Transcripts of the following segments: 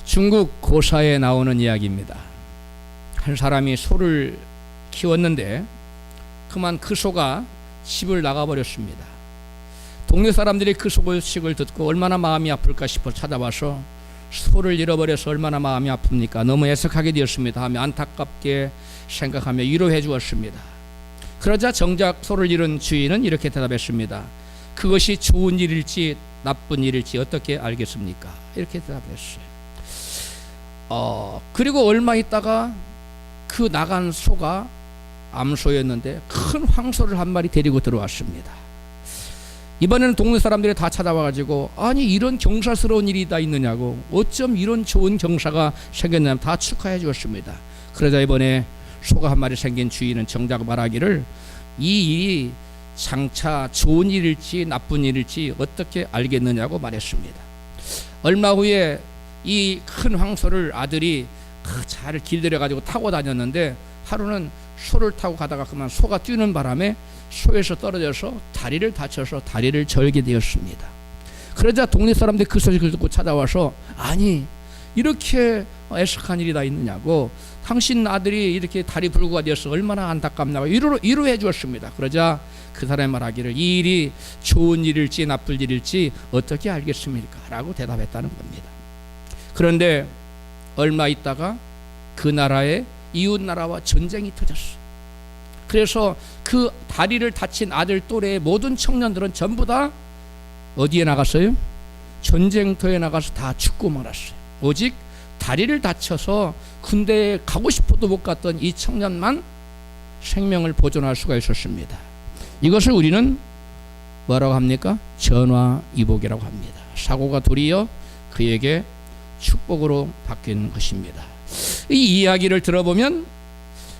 중국 고사에 나오는 이야기입니다. 한 사람이 소를 키웠는데 그만 그 소가 집을 나가버렸습니다. 동네 사람들이 그 소식을 듣고 얼마나 마음이 아플까 싶어 찾아와서 소를 잃어버려서 얼마나 마음이 아픕니까? 너무 애석하게 되었습니다 하며 안타깝게 생각하며 위로해 주었습니다. 그러자 정작 소를 잃은 주인은 이렇게 대답했습니다. 그것이 좋은 일일지 나쁜 일일지 어떻게 알겠습니까? 이렇게 대답했어요. 그리고 얼마 있다가 그 나간 소가 암소였는데 큰 황소를 한 마리 데리고 들어왔습니다. 이번에는 동네 사람들이 다 찾아와가지고 아니 이런 경사스러운 일이 다 있느냐고, 어쩜 이런 좋은 경사가 생겼냐면 다 축하해 주었습니다. 그러자 이번에 소가 한 마리 생긴 주인은 정작 말하기를 이 일이 장차 좋은 일일지 나쁜 일일지 어떻게 알겠느냐고 말했습니다. 얼마 후에 이 큰 황소를 아들이 잘 길들여가지고 타고 다녔는데 하루는 소를 타고 가다가 그만 소가 뛰는 바람에 소에서 떨어져서 다리를 다쳐서 다리를 절게 되었습니다. 그러자 동네 사람들이 그 소식을 듣고 찾아와서 아니 이렇게 애석한 일이 다 있느냐고, 당신 아들이 이렇게 다리 불구가 되어서 얼마나 안타깝냐고 위로해 주었습니다. 그러자 그 사람이 말하기를 이 일이 좋은 일일지 나쁜 일일지 어떻게 알겠습니까? 라고 대답했다는 겁니다. 그런데 얼마 있다가 그 나라의 이웃 나라와 전쟁이 터졌어요. 그래서 그 다리를 다친 아들 또래의 모든 청년들은 전부 다 어디에 나갔어요? 전쟁터에 나가서 다 죽고 말았어요. 오직 다리를 다쳐서 군대에 가고 싶어도 못 갔던 이 청년만 생명을 보존할 수가 있었습니다. 이것을 우리는 뭐라고 합니까? 전화위복이라고 합니다. 사고가 도리어 그에게 축복으로 바뀐 것입니다. 이 이야기를 들어보면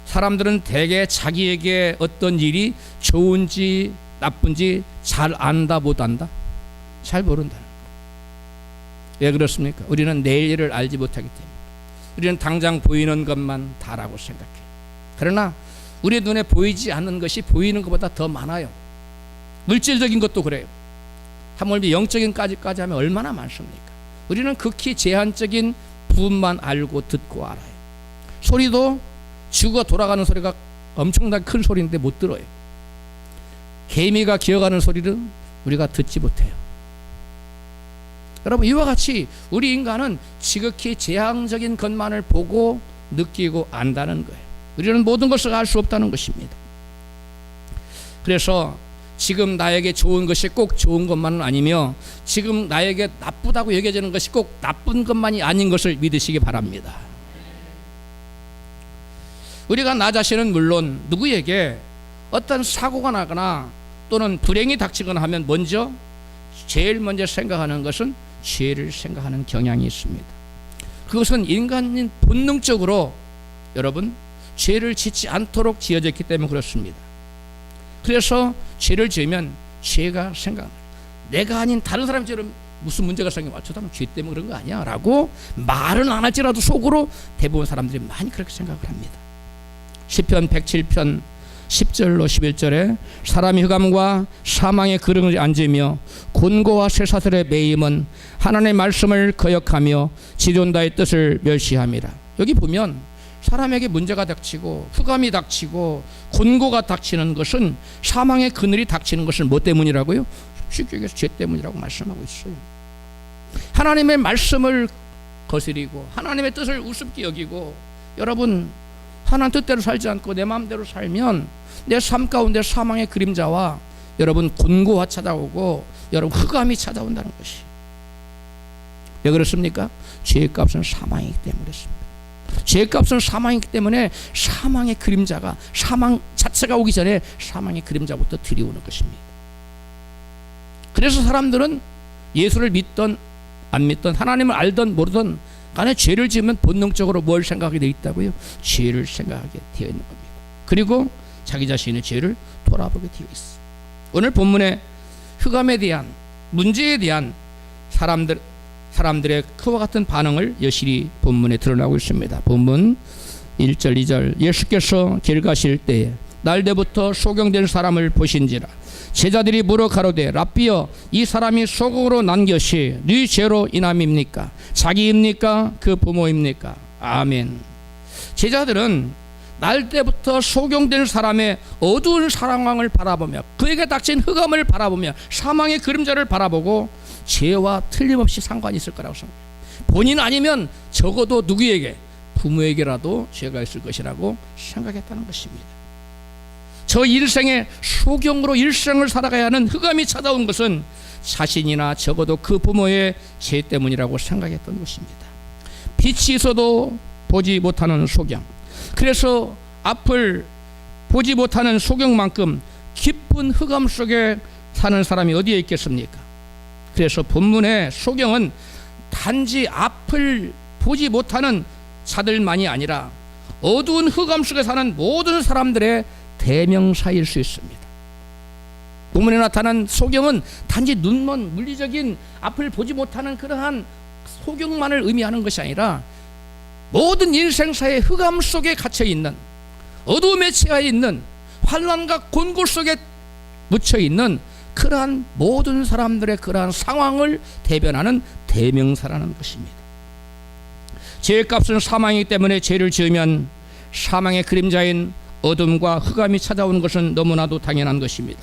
사람들은 대개 자기에게 어떤 일이 좋은지 나쁜지 잘 안다 못 안다? 잘 모른다. 왜 그렇습니까? 우리는 내일 일을 알지 못하기 때문에 우리는 당장 보이는 것만 다라고 생각해요. 그러나 우리 눈에 보이지 않는 것이 보이는 것보다 더 많아요. 물질적인 것도 그래요. 하물며 영적인 까지까지 하면 얼마나 많습니까? 우리는 극히 제한적인 부분만 알고 듣고 알아요. 소리도 지구가 돌아가는 소리가 엄청나게 큰 소리인데 못 들어요. 개미가 기어가는 소리는 우리가 듣지 못해요. 여러분, 이와 같이 우리 인간은 지극히 제한적인 것만을 보고 느끼고 안다는 거예요. 우리는 모든 것을 알 수 없다는 것입니다. 그래서 지금 나에게 좋은 것이 꼭 좋은 것만은 아니며 지금 나에게 나쁘다고 여겨지는 것이 꼭 나쁜 것만이 아닌 것을 믿으시기 바랍니다. 우리가 나 자신은 물론 누구에게 어떤 사고가 나거나 또는 불행이 닥치거나 하면 제일 먼저 생각하는 것은 죄를 생각하는 경향이 있습니다. 그것은 인간인 본능적으로 여러분 죄를 짓지 않도록 지어졌기 때문에 그렇습니다. 그래서 죄를 지으면 죄가 생각나요. 내가 아닌 다른 사람처럼 무슨 문제가 생기면 저 사람 죄 때문에 그런 거 아니야 라고 말은 안 할지라도 속으로 대부분 사람들이 많이 그렇게 생각을 합니다. 시편 107편 10절로 11절에 사람이 흑암과 사망의 그릉에 앉으며 곤고와 쇠사슬에 매임은 하나님의 말씀을 거역하며 지존다의 뜻을 멸시함이라. 여기 보면 사람에게 문제가 닥치고 흑암이 닥치고 곤고가 닥치는 것은 사망의 그늘이 닥치는 것은 뭐 때문이라고요? 쉽게 얘기해서 죄 때문이라고 말씀하고 있어요. 하나님의 말씀을 거스리고 하나님의 뜻을 우습게 여기고, 여러분 하나님 뜻대로 살지 않고 내 마음대로 살면 내 삶 가운데 사망의 그림자와 여러분 곤고가 찾아오고 여러분 흑암이 찾아온다는 것이. 왜 그렇습니까? 죄의 값은 사망이기 때문에 그렇습니다. 죄의 값은 사망이기 때문에 사망의 그림자가, 사망 자체가 오기 전에 사망의 그림자부터 들이오는 것입니다. 그래서 사람들은 예수를 믿던 안 믿던, 하나님을 알던 모르던 간에 죄를 지으면 본능적으로 뭘 생각하게 되어 있다고요? 죄를 생각하게 되어 있는 겁니다. 그리고 자기 자신의 죄를 돌아보게 되어 있어. 오늘 본문의 흑암에 대한 문제에 대한 사람들의 그와 같은 반응을 여실히 본문에 드러나고 있습니다. 본문 1절 2절 예수께서 길 가실 때에 날때부터 소경된 사람을 보신지라. 제자들이 물어 가로되 랍비여 이 사람이 소경으로 난 것이 네 죄로 인함입니까? 자기입니까? 그 부모입니까? 아멘. 제자들은 날 때부터 소경된 사람의 어두운 상황을 바라보며 그에게 닥친 흑암을 바라보며 사망의 그림자를 바라보고 죄와 틀림없이 상관이 있을 거라고 생각해요. 본인 아니면 적어도 누구에게? 부모에게라도 죄가 있을 것이라고 생각했다는 것입니다. 저 일생에 소경으로 일생을 살아가야 하는 흑암이 찾아온 것은 자신이나 적어도 그 부모의 죄 때문이라고 생각했던 것입니다. 빛이 있어도 보지 못하는 소경. 그래서 앞을 보지 못하는 소경만큼 깊은 흑암 속에 사는 사람이 어디에 있겠습니까? 그래서 본문의 소경은 단지 앞을 보지 못하는 자들만이 아니라 어두운 흑암 속에 사는 모든 사람들의 대명사일 수 있습니다. 본문에 나타난 소경은 단지 눈먼 물리적인 앞을 보지 못하는 그러한 소경만을 의미하는 것이 아니라 모든 인생사의 흑암 속에 갇혀 있는, 어둠에 취해 있는, 환난과 곤고 속에 묻혀 있는 그러한 모든 사람들의 그러한 상황을 대변하는 대명사라는 것입니다. 죄의 값은 사망이기 때문에 죄를 지으면 사망의 그림자인 어둠과 흑암이 찾아오는 것은 너무나도 당연한 것입니다.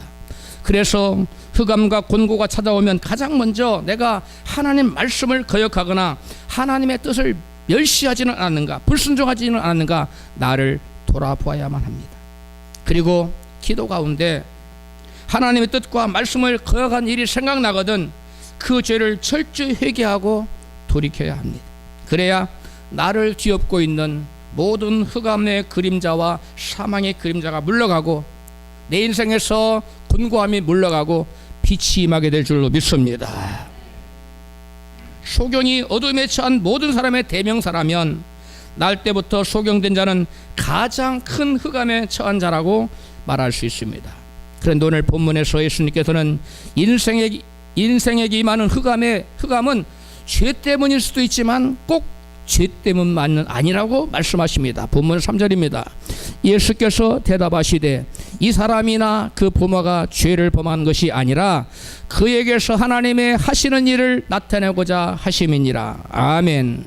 그래서 흑암과 곤고가 찾아오면 가장 먼저 내가 하나님 말씀을 거역하거나 하나님의 뜻을 멸시하지는 않았는가, 불순종하지는 않았는가, 나를 돌아보아야만 합니다. 그리고 기도 가운데 하나님의 뜻과 말씀을 거역한 일이 생각나거든 그 죄를 철저히 회개하고 돌이켜야 합니다. 그래야 나를 뒤엎고 있는 모든 흑암의 그림자와 사망의 그림자가 물러가고 내 인생에서 곤고함이 물러가고 빛이 임하게 될 줄로 믿습니다. 소경이 어둠에 처한 모든 사람의 대명사라면 날 때부터 소경된 자는 가장 큰 흑암에 처한 자라고 말할 수 있습니다. 그런데 오늘 본문에서 예수님께서는 인생에게 임하는 흑암은 죄 때문일 수도 있지만 꼭 죄 때문만은 아니라고 말씀하십니다. 본문 3절입니다. 예수께서 대답하시되 이 사람이나 그 부모가 죄를 범한 것이 아니라 그에게서 하나님의 하시는 일을 나타내고자 하심이니라. 아멘.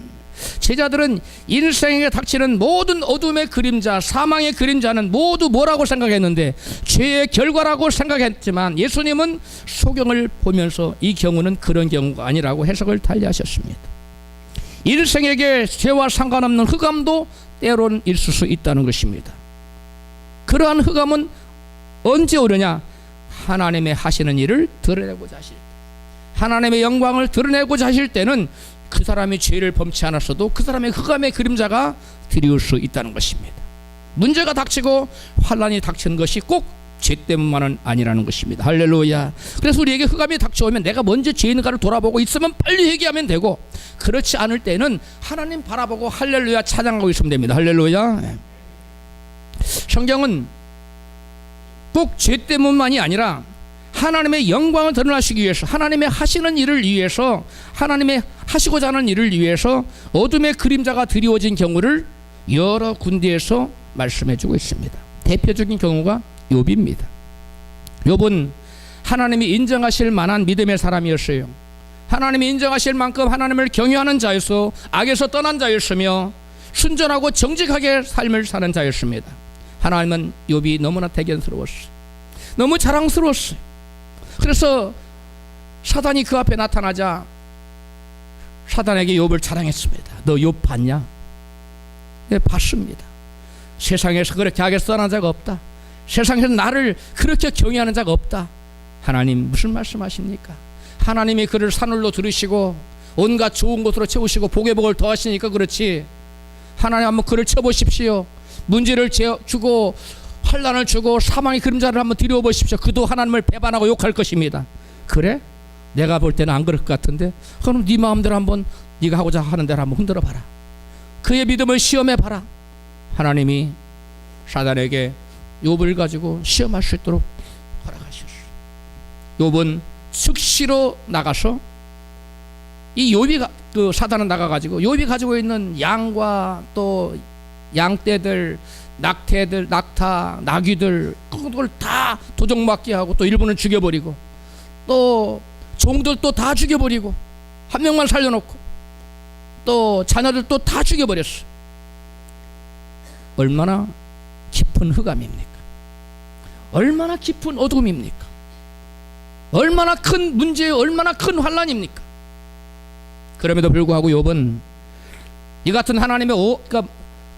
제자들은 인생에 닥치는 모든 어둠의 그림자, 사망의 그림자는 모두 뭐라고 생각했는데 죄의 결과라고 생각했지만 예수님은 소경을 보면서 이 경우는 그런 경우가 아니라고 해석을 달리하셨습니다. 인생에게 죄와 상관없는 흑암도 때로는 있을 수 있다는 것입니다. 그러한 흑암은 언제 오느냐? 하나님의 하시는 일을 드러내고자 하실 때, 하나님의 영광을 드러내고자 하실 때는 그 사람이 죄를 범치 않았어도 그 사람의 흑암의 그림자가 드리울 수 있다는 것입니다. 문제가 닥치고 환난이 닥치는 것이 꼭 죄 때문만은 아니라는 것입니다. 할렐루야. 그래서 우리에게 흑암이 닥쳐오면 내가 먼저 죄 있는가를 돌아보고 있으면 빨리 회개하면 되고, 그렇지 않을 때는 하나님 바라보고 할렐루야 찬양하고 있으면 됩니다. 할렐루야. 성경은 꼭 죄 때문만이 아니라 하나님의 영광을 드러나시기 위해서, 하나님의 하시는 일을 위해서, 하나님의 하시고자 하는 일을 위해서 어둠의 그림자가 드리워진 경우를 여러 군데에서 말씀해주고 있습니다. 대표적인 경우가 욥입니다. 욥은 하나님이 인정하실 만한 믿음의 사람이었어요. 하나님이 인정하실 만큼 하나님을 경외하는 자였어 악에서 떠난 자였으며 순전하고 정직하게 삶을 사는 자였습니다. 하나님은 욥이 너무나 대견스러웠어요. 너무 자랑스러웠어요. 그래서 사단이 그 앞에 나타나자 사단에게 욥을 자랑했습니다. 너 욥 봤냐? 네, 봤습니다. 세상에서 그렇게 악에서 떠난 자가 없다. 세상에서 나를 그렇게 경외하는 자가 없다. 하나님 무슨 말씀하십니까? 하나님이 그를 산울로 들으시고 온갖 좋은 곳으로 채우시고 복의 복을 더하시니까 그렇지, 하나님 한번 그를 쳐보십시오. 문제를 주고 환난을 주고 사망의 그림자를 한번 들여오 보십시오. 그도 하나님을 배반하고 욕할 것입니다. 그래? 내가 볼 때는 안 그럴 것 같은데, 그럼 네 마음대로 한번 네가 하고자 하는 대로 한번 흔들어 봐라. 그의 믿음을 시험해 봐라. 하나님이 사단에게 욥을 가지고 시험할 수 있도록 허락하셨어요. 욥은 즉시로 나가서 이 욥이 그 사단은 나가가지고 욥이 가지고 있는 양과 또 양떼들 낙태들, 낙타, 나귀들 그걸 다 도적맞게 하고 또 일본을 죽여버리고 또 종들 또 다 죽여버리고 한 명만 살려놓고 또 자녀들 또 다 죽여버렸어. 얼마나 깊은 흑암입니까? 얼마나 깊은 어둠입니까? 얼마나 큰 문제예요? 얼마나 큰 환난입니까? 그럼에도 불구하고 욥은 이 같은 하나님의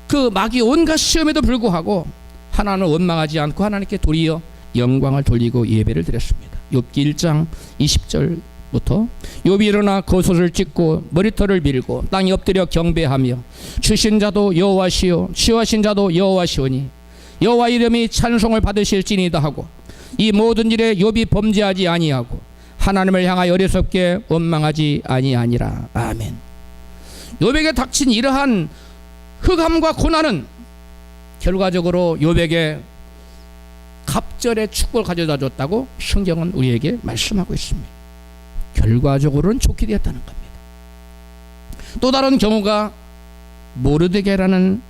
그 마귀 온갖 시험에도 불구하고 하나님을 원망하지 않고 하나님께 도리어 영광을 돌리고 예배를 드렸습니다. 욥기 1장 20절부터 욥이 일어나 겉옷을 찢고 머리털을 밀고 땅에 엎드려 경배하며 주신 자도 여호와시요 취하신 자도 여호와시오니 여호와 이름이 찬송을 받으실지니이다 하고 이 모든 일에 욥이 범죄하지 아니하고 하나님을 향하여 어리석게 원망하지 아니하니라. 아멘. 욥에게 닥친 이러한 흑암과 고난은 결과적으로 욥에게 갑절의 축복을 가져다 줬다고 성경은 우리에게 말씀하고 있습니다. 결과적으로는 좋게 되었다는 겁니다. 또 다른 경우가 모르드게라는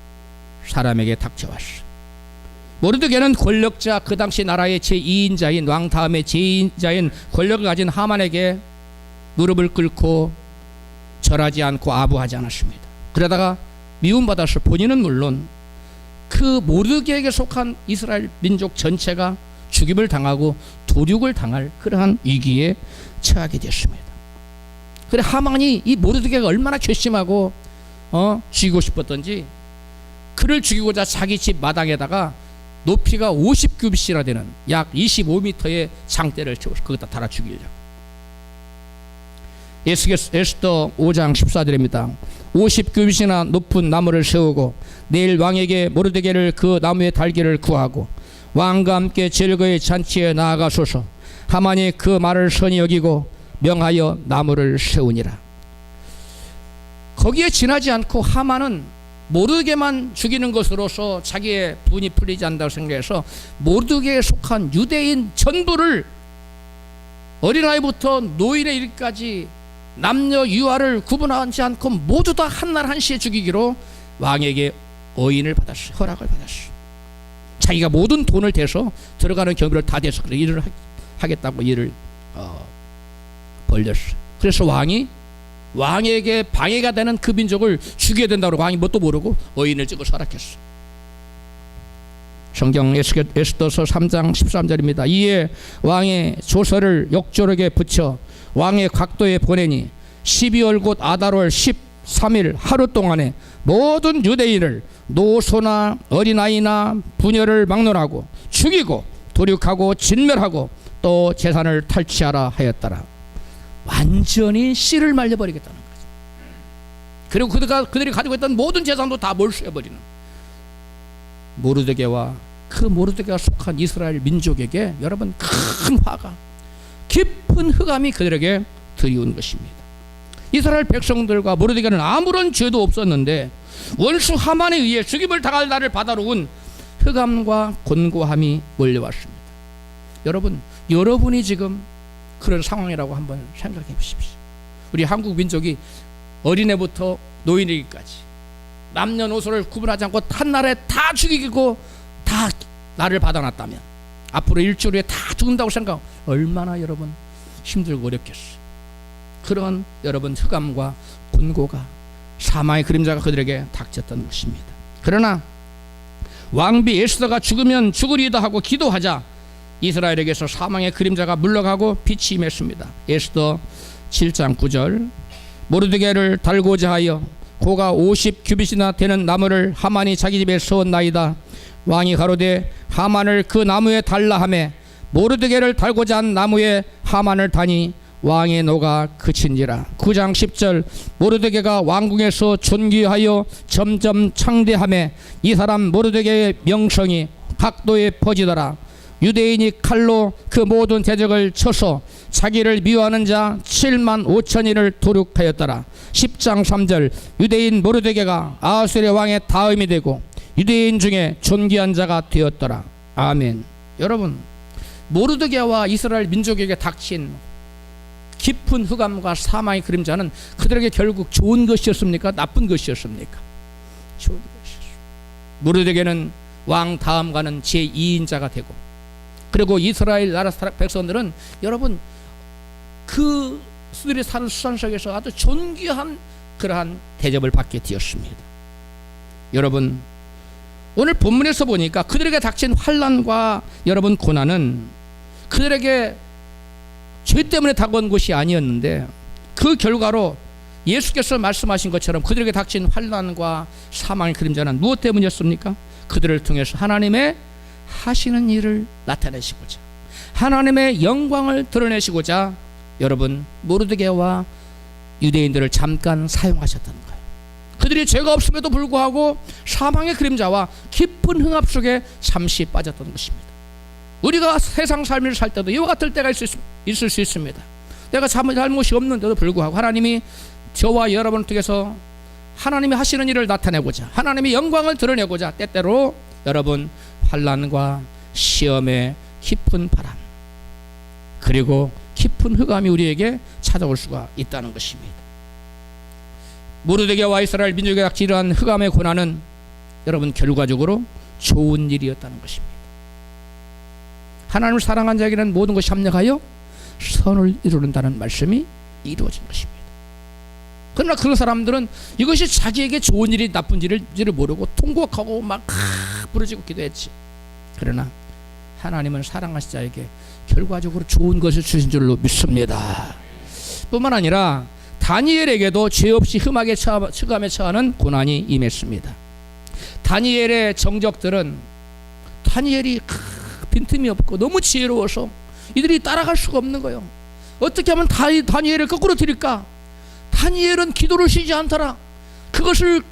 사람에게 닥쳐왔어. 모르드게는 권력자, 그 당시 나라의 제2인자인 왕 다음에 제2인자인 권력을 가진 하만에게 무릎을 꿇고 절하지 않고 아부하지 않았습니다. 그러다가 미움받아서 본인은 물론 그 모르드게에게 속한 이스라엘 민족 전체가 죽임을 당하고 도륙을 당할 그러한 위기에 처하게 됐습니다. 그래 하만이 이 모르드게가 얼마나 괘씸하고 죽이고 싶었던지 그를 죽이고자 자기 집 마당에다가 높이가 50규빗이나 되는 약 25m의 장대를 채워서 거기다 달아 죽이려고. 에스더 5장 14절입니다. 50규빗이나 높은 나무를 세우고 내일 왕에게 모르드게를 그 나무의 달기를 구하고 왕과 함께 즐거이 잔치에 나아가소서. 하만이 그 말을 선히 여기고 명하여 나무를 세우니라. 거기에 지나지 않고 하만은 모르드게만 죽이는 것으로서 자기의 분이 풀리지 않는다고 생각해서 모르드게에 속한 유대인 전부를 어린아이부터 노인에 이르기까지 남녀 유아를 구분하지 않고 모두 다 한날 한시에 죽이기로 왕에게 어인을 받았어. 허락을 받았어. 자기가 모든 돈을 대서 들어가는 경비를 다 대서 그래 일을 하겠다고 일을 벌렸어. 그래서 왕에게 방해가 되는 그 민족을 죽여야 된다고 왕이 뭣도 모르고 어인을 찍어 허락했어. 성경 에스더서 3장 13절입니다. 이에 왕의 조서를 욕조록에 붙여 왕의 각도에 보내니 12월 곧 아달월 13일 하루 동안에 모든 유대인을 노소나 어린아이나 부녀를 막론하고 죽이고 도륙하고 진멸하고 또 재산을 탈취하라 하였더라. 완전히 씨를 말려버리겠다는 거죠. 그리고 그들이 가지고 있던 모든 재산도 다 몰수해버리는 모르드게와 그 모르드게가 속한 이스라엘 민족에게 여러분 큰 화가 깊은 흑암이 그들에게 드리운 것입니다. 이스라엘 백성들과 모르드게는 아무런 죄도 없었는데 원수 하만에 의해 죽임을 당할 날을 바다로운 흑암과 곤고함이 몰려왔습니다. 여러분이 지금 그런 상황이라고 한번 생각해 보십시오. 우리 한국 민족이 어린애부터 노인이기까지 남녀노소를 구분하지 않고 한날에 다 죽이고 다 나를 받아놨다면 앞으로 일주일 후에 다 죽는다고 생각하면 얼마나 여러분 힘들고 어렵겠어요. 그런 여러분 흑암과 곤고가 사망의 그림자가 그들에게 닥쳤던 것입니다. 그러나 왕비 에스더가 죽으면 죽으리이다 하고 기도하자 이스라엘에게서 사망의 그림자가 물러가고 빛이 임했습니다. 에스더 7장 9절 모르드게를 달고자 하여 고가 50규빗이나 되는 나무를 하만이 자기 집에 세웠나이다. 왕이 가로되 하만을 그 나무에 달라 하매 모르드게를 달고자 한 나무에 하만을 다니 왕의 노가 그친지라. 9장 10절 모르드게가 왕궁에서 존귀하여 점점 창대하매 이 사람 모르드게의 명성이 각도에 퍼지더라. 유대인이 칼로 그 모든 대적을 쳐서 자기를 미워하는 자 7만 5천인을 도륙하였더라. 10장 3절 유대인 모르드게가 아하수의 왕의 다음이 되고 유대인 중에 존귀한 자가 되었더라. 아멘. 여러분 모르드게와 이스라엘 민족에게 닥친 깊은 흑암과 사망의 그림자는 그들에게 결국 좋은 것이었습니까? 나쁜 것이었습니까? 좋은 것이었습니다. 모르드게는 왕 다음가는 제2인자가 되고, 그리고 이스라엘 나라 백성들은 여러분 그들이 사는 수산석에서 아주 존귀한 그러한 대접을 받게 되었습니다. 여러분 오늘 본문에서 보니까 그들에게 닥친 환난과 여러분 고난은 그들에게 죄 때문에 다가온 것이 아니었는데, 그 결과로 예수께서 말씀하신 것처럼 그들에게 닥친 환난과 사망의 그림자는 무엇 때문이었습니까? 그들을 통해서 하나님의 하시는 일을 나타내시고자, 하나님의 영광을 드러내시고자 여러분 모르드게와 유대인들을 잠깐 사용하셨다는 거예요. 그들이 죄가 없음에도 불구하고 사망의 그림자와 깊은 흥압 속에 잠시 빠졌던 것입니다. 우리가 세상 삶을 살 때도 이와 같을 때가 있을 수 있습니다. 내가 잘못이 없는데도 불구하고 하나님이 저와 여러분을 통해서 하나님이 하시는 일을 나타내고자, 하나님의 영광을 드러내고자 때때로 여러분 환난과 시험의 깊은 바람 그리고 깊은 흑암이 우리에게 찾아올 수가 있다는 것입니다. 모르드게와 이스라엘 민족에 닥친 이러한 흑암의 고난은 여러분 결과적으로 좋은 일이었다는 것입니다. 하나님을 사랑한 자에게는 모든 것이 합력하여 선을 이루는다는 말씀이 이루어진 것입니다. 그러나 그 사람들은 이것이 자기에게 좋은 일이 나쁜 일인지를 모르고 통곡하고 막 부르짖고 기도했지. 그러나 하나님은 사랑하신 자에게 결과적으로 좋은 것을 주신 줄로 믿습니다. 뿐만 아니라 다니엘에게도 죄 없이 흑암에 처하는 고난이 임했습니다. 다니엘의 정적들은 다니엘이 빈틈이 없고 너무 지혜로워서 이들이 따라갈 수가 없는 거예요. 어떻게 하면 다니엘을 거꾸로 드릴까? 다니엘은 기도를 쉬지 않더라. 그것을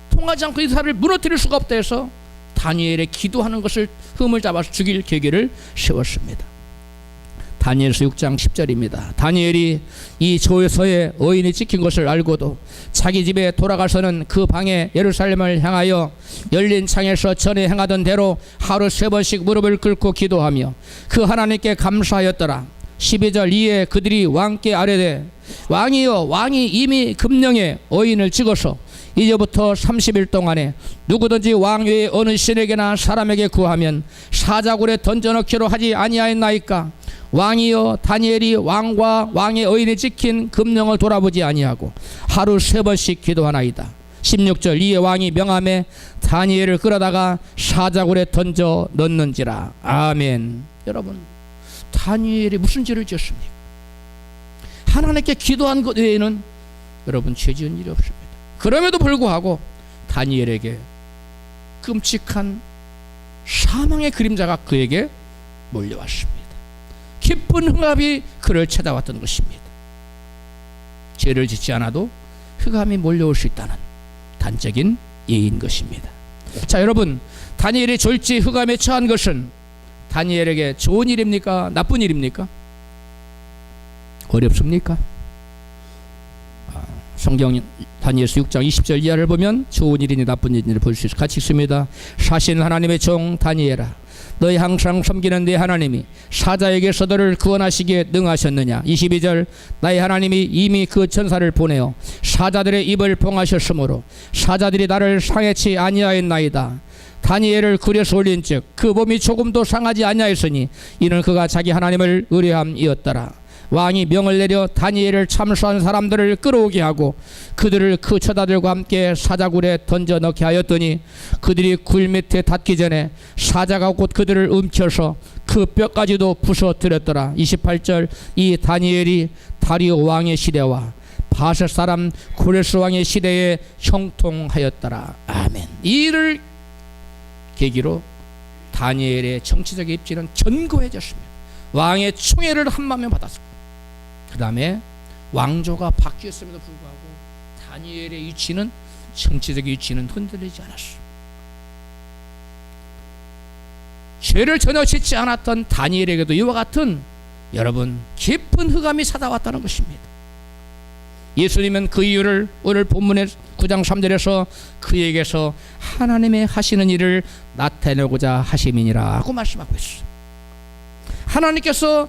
통하지 않고 이스라엘을 무너뜨릴 수가 없다 해서 다니엘의 기도하는 것을 흠을 잡아서 죽일 계획을 세웠습니다. 다니엘서 6장 10절입니다. 다니엘이 이 조서에 의인이 찍힌 것을 알고도 자기 집에 돌아가서는 그 방에 예루살렘을 향하여 열린 창에서 전에 행하던 대로 하루 3번씩 무릎을 꿇고 기도하며 그 하나님께 감사하였더라. 12절 이에 그들이 왕께 아뢰되 왕이여, 왕이 이미 금령에 의인을 찍어서 이제부터 30일 동안에 누구든지 왕 외에 어느 신에게나 사람에게 구하면 사자굴에 던져넣기로 하지 아니하였나이까? 왕이여, 다니엘이 왕과 왕의 의인이 찍힌 금령을 돌아보지 아니하고 하루 3번씩 기도하나이다. 16절 이에 왕이 명함에 다니엘을 끌어다가 사자굴에 던져 넣는지라. 아멘. 여러분 다니엘이 무슨 죄를 지었습니까? 하나님께 기도한 것 외에는 여러분 죄 지은 일이 없습니다. 그럼에도 불구하고 다니엘에게 끔찍한 사망의 그림자가 그에게 몰려왔습니다. 깊은 흑암이 그를 찾아왔던 것입니다. 죄를 짓지 않아도 흑암이 몰려올 수 있다는 단적인 예인 것입니다. 자, 여러분 다니엘이 졸지 흑암에 처한 것은 다니엘에게 좋은 일입니까? 나쁜 일입니까? 어렵습니까? 성경 다니엘서 6장 20절 이하를 보면 좋은 일이니 나쁜 일인지를 볼 수 있어 같이 있습니다. 사신 하나님의 종 다니엘아, 너희 항상 섬기는 네 하나님이 사자에게서 너를 구원하시기에 능하셨느냐. 22절 나의 하나님이 이미 그 천사를 보내어 사자들의 입을 봉하셨으므로 사자들이 나를 상해치 아니하였나이다. 다니엘을 굴에서 올린즉 그 몸이 조금도 상하지 아니하였으니 이는 그가 자기 하나님을 의뢰함이었더라. 왕이 명을 내려 다니엘을 참수한 사람들을 끌어오게 하고 그들을 그 처자들과 함께 사자굴에 던져 넣게 하였더니 그들이 굴 밑에 닿기 전에 사자가 곧 그들을 움켜서 그 뼈까지도 부서뜨렸더라. 28절 이 다니엘이 다리오 왕의 시대와 바셋 사람 고레스 왕의 시대에 형통하였더라. 아멘. 이 일을 계기로 다니엘의 정치적인 입지는 견고해졌습니다. 왕의 총애를 한마음에 받았습니다. 그 다음에 왕조가 바뀌었음에도 불구하고 다니엘의 위치는 정치적인 위치는 흔들리지 않았습니다. 죄를 전혀 짓지 않았던 다니엘에게도 이와 같은 여러분 깊은 흑암이 찾아왔다는 것입니다. 예수님은 그 이유를 오늘 본문의 9장 3절에서 그에게서 하나님의 하시는 일을 나타내고자 하심이니라고 말씀하고 있습니다. 하나님께서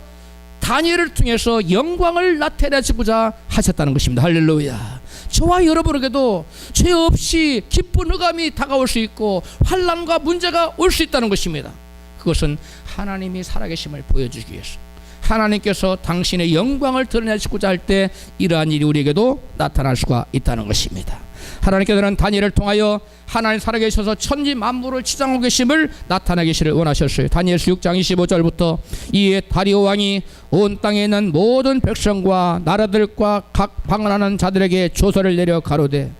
다니엘을 통해서 영광을 나타내시고자 하셨다는 것입니다. 할렐루야. 저와 여러분에게도 죄 없이 기쁜 흑암이 다가올 수 있고 환난과 문제가 올 수 있다는 것입니다. 그것은 하나님이 살아계심을 보여주기 위해서, 하나님께서 당신의 영광을 드러내시고자 할 때 이러한 일이 우리에게도 나타날 수가 있다는 것입니다. 하나님께서는 다니엘을 통하여 하나님 살아계셔서 천지 만물을 지장하고 계심을 나타내기 계시를 원하셨어요. 다니엘서 6장 25절부터 이에 다리오 왕이 온 땅에 있는 모든 백성과 나라들과 각 방언하는 자들에게 조서를 내려 가로되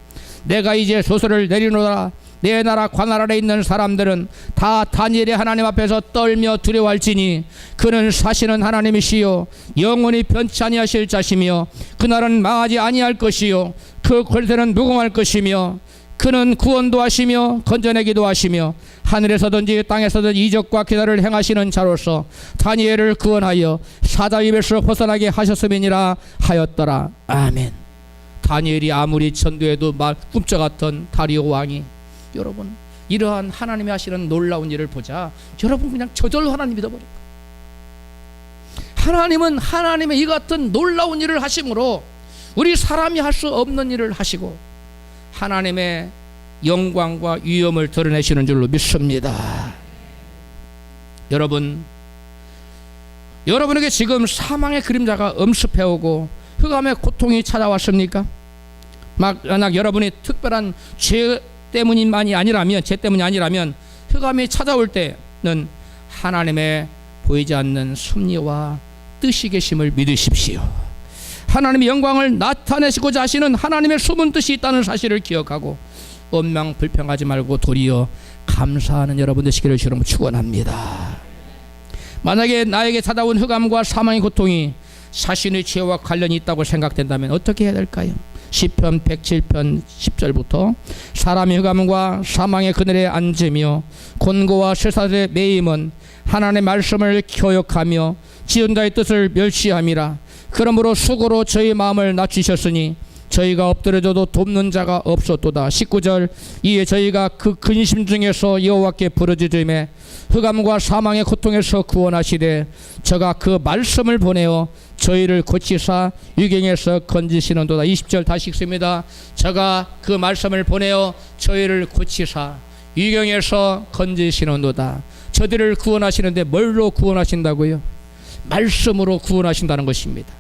내가 이제 조서를 내리노라. 내 나라 관할 아래 있는 사람들은 다 다니엘의 하나님 앞에서 떨며 두려워할지니 그는 사시는 하나님이시요 영원히 변치 아니하실 자시며 그날은 망하지 아니할 것이요 그 권세는 무궁할 것이며 그는 구원도 하시며 건져내기도 하시며 하늘에서든지 땅에서든지 이적과 기사를 행하시는 자로서 다니엘을 구원하여 사자 입에서 벗어나게 하셨음이니라 하였더라. 아멘. 다니엘이 아무리 전도해도 꿈쩍같던 다리오 왕이, 여러분 이러한 하나님이 하시는 놀라운 일을 보자 여러분 그냥 저절로 하나님 믿어버릴까? 하나님은 하나님의 이 같은 놀라운 일을 하심으로 우리 사람이 할 수 없는 일을 하시고 하나님의 영광과 위엄을 드러내시는 줄로 믿습니다. 여러분에게 지금 사망의 그림자가 엄습해오고 흑암의 고통이 찾아왔습니까? 만약 여러분이 특별한 죄 때문이 아니라면 흑암이 찾아올 때는 하나님의 보이지 않는 섭리와 뜻이 계심을 믿으십시오. 하나님의 영광을 나타내시고자 하시는 하나님의 숨은 뜻이 있다는 사실을 기억하고 원망 불평하지 말고 도리어 감사하는 여러분 되시기를 주로 축원합니다. 만약에 나에게 찾아온 흑암과 사망의 고통이 자신의 죄와 관련이 있다고 생각된다면 어떻게 해야 될까요? 시편 107편 10절부터 사람의 흑암과 사망의 그늘에 앉으며 곤고와 쇠사슬의 매임은 하나님의 말씀을 교역하며 지은 자의 뜻을 멸시함이라. 그러므로 수고로 저희 마음을 낮추셨으니 저희가 엎드려져도 돕는 자가 없었도다. 19절 이에 저희가 그 근심 중에서 여호와께 부르짖음에 흑암과 사망의 고통에서 구원하시되 저가 그 말씀을 보내어 저희를 고치사 유경에서 건지시는도다. 20절 다시 읽습니다. 저가 그 말씀을 보내어 저희를 고치사 유경에서 건지시는도다. 저들을 구원하시는데 뭘로 구원하신다고요? 말씀으로 구원하신다는 것입니다.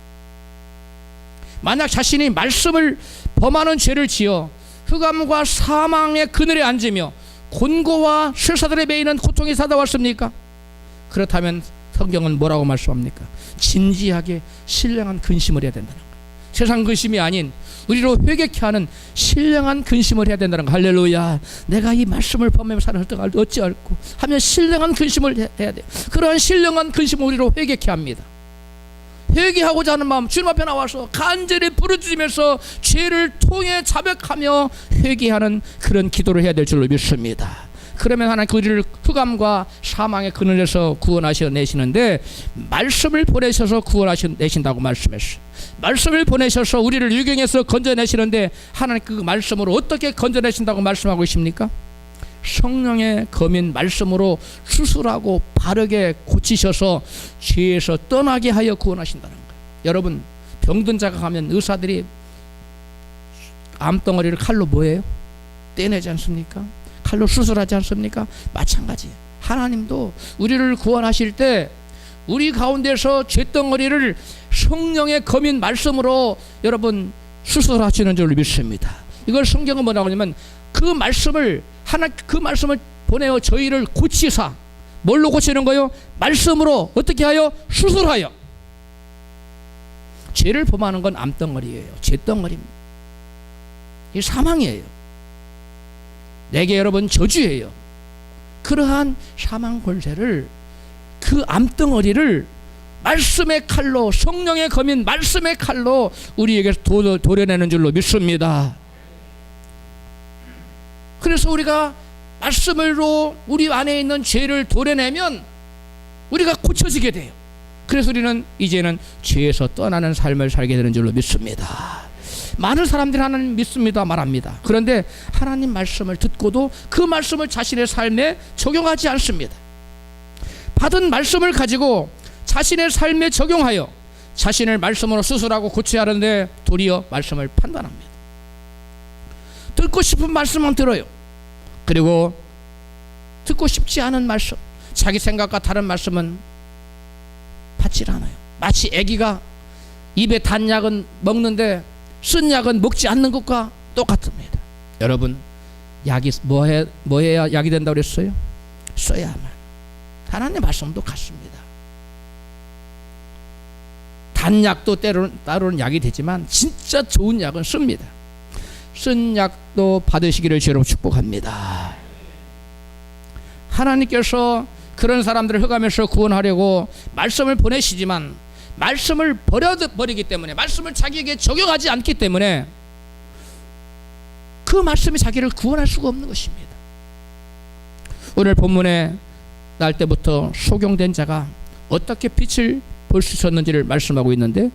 만약 자신이 말씀을 범하는 죄를 지어 흑암과 사망의 그늘에 앉으며 곤고와 쇠사슬에 매이는 고통이 찾아왔습니까? 그렇다면 성경은 뭐라고 말씀합니까? 진지하게 신령한 근심을 해야 된다는 거예요. 세상 근심이 아닌 우리로 회개케 하는 신령한 근심을 해야 된다는 거. 할렐루야. 내가 이 말씀을 범하며 사는 걸 어찌할꼬 하면 신령한 근심을 해야 돼요. 그러한 신령한 근심을 우리로 회개케 합니다. 회개하고자 하는 마음 주님 앞에 나와서 간절히 부르짖으면서 죄를 통해 자백하며 회개하는 그런 기도를 해야 될 줄로 믿습니다. 그러면 하나님 우리를 흑암과 사망의 그늘에서 구원하셔 내시는데 말씀을 보내셔서 구원하셔 내신다고 말씀했어요. 말씀을 보내셔서 우리를 유경에서 건져내시는데 하나님 그 말씀으로 어떻게 건져내신다고 말씀하고 계십니까? 성령의 검인 말씀으로 수술하고 바르게 고치셔서 죄에서 떠나게 하여 구원하신다는 거예요. 여러분 병든 자가 가면 의사들이 암덩어리를 칼로 뭐예요? 떼내지 않습니까? 칼로 수술하지 않습니까? 마찬가지예요. 하나님도 우리를 구원하실 때 우리 가운데서 죄덩어리를 성령의 검인 말씀으로 여러분 수술하시는 줄 믿습니다. 이걸 성경은 뭐라고 하냐면 그 말씀을 보내어 저희를 고치사. 뭘로 고치는 거요? 말씀으로 어떻게 하여? 수술하여. 죄를 범하는 건 암덩어리예요. 죄덩어리입니다. 이 사망이에요. 내게 여러분 저주예요. 그러한 사망 권세를 그 암덩어리를 말씀의 칼로 성령의 검인 말씀의 칼로 우리에게 도려내는 줄로 믿습니다. 그래서 우리가 말씀으로 우리 안에 있는 죄를 도려내면 우리가 고쳐지게 돼요. 그래서 우리는 이제는 죄에서 떠나는 삶을 살게 되는 줄로 믿습니다. 많은 사람들이 하나님 믿습니다 말합니다. 그런데 하나님 말씀을 듣고도 그 말씀을 자신의 삶에 적용하지 않습니다. 받은 말씀을 가지고 자신의 삶에 적용하여 자신을 말씀으로 수술하고 고쳐야 하는데 도리어 말씀을 판단합니다. 듣고 싶은 말씀만 들어요. 그리고 듣고 싶지 않은 말씀, 자기 생각과 다른 말씀은 받질 않아요. 마치 아기가 입에 단 약은 먹는데 쓴 약은 먹지 않는 것과 똑같습니다. 여러분, 약이 뭐 해야 약이 된다고 그랬어요? 써야만. 하나님의 말씀도 같습니다. 단약도 때로는 약이 되지만 진짜 좋은 약은 씁니다. 쓴 약도 받으시기를 주로 축복합니다. 하나님께서 그런 사람들을 흑암에서 구원하려고 말씀을 보내시지만 말씀을 버리기 때문에, 말씀을 자기에게 적용하지 않기 때문에 그 말씀이 자기를 구원할 수가 없는 것입니다. 오늘 본문에 날 때부터 소경된 자가 어떻게 빛을 볼 수 있었는지를 말씀하고 있는데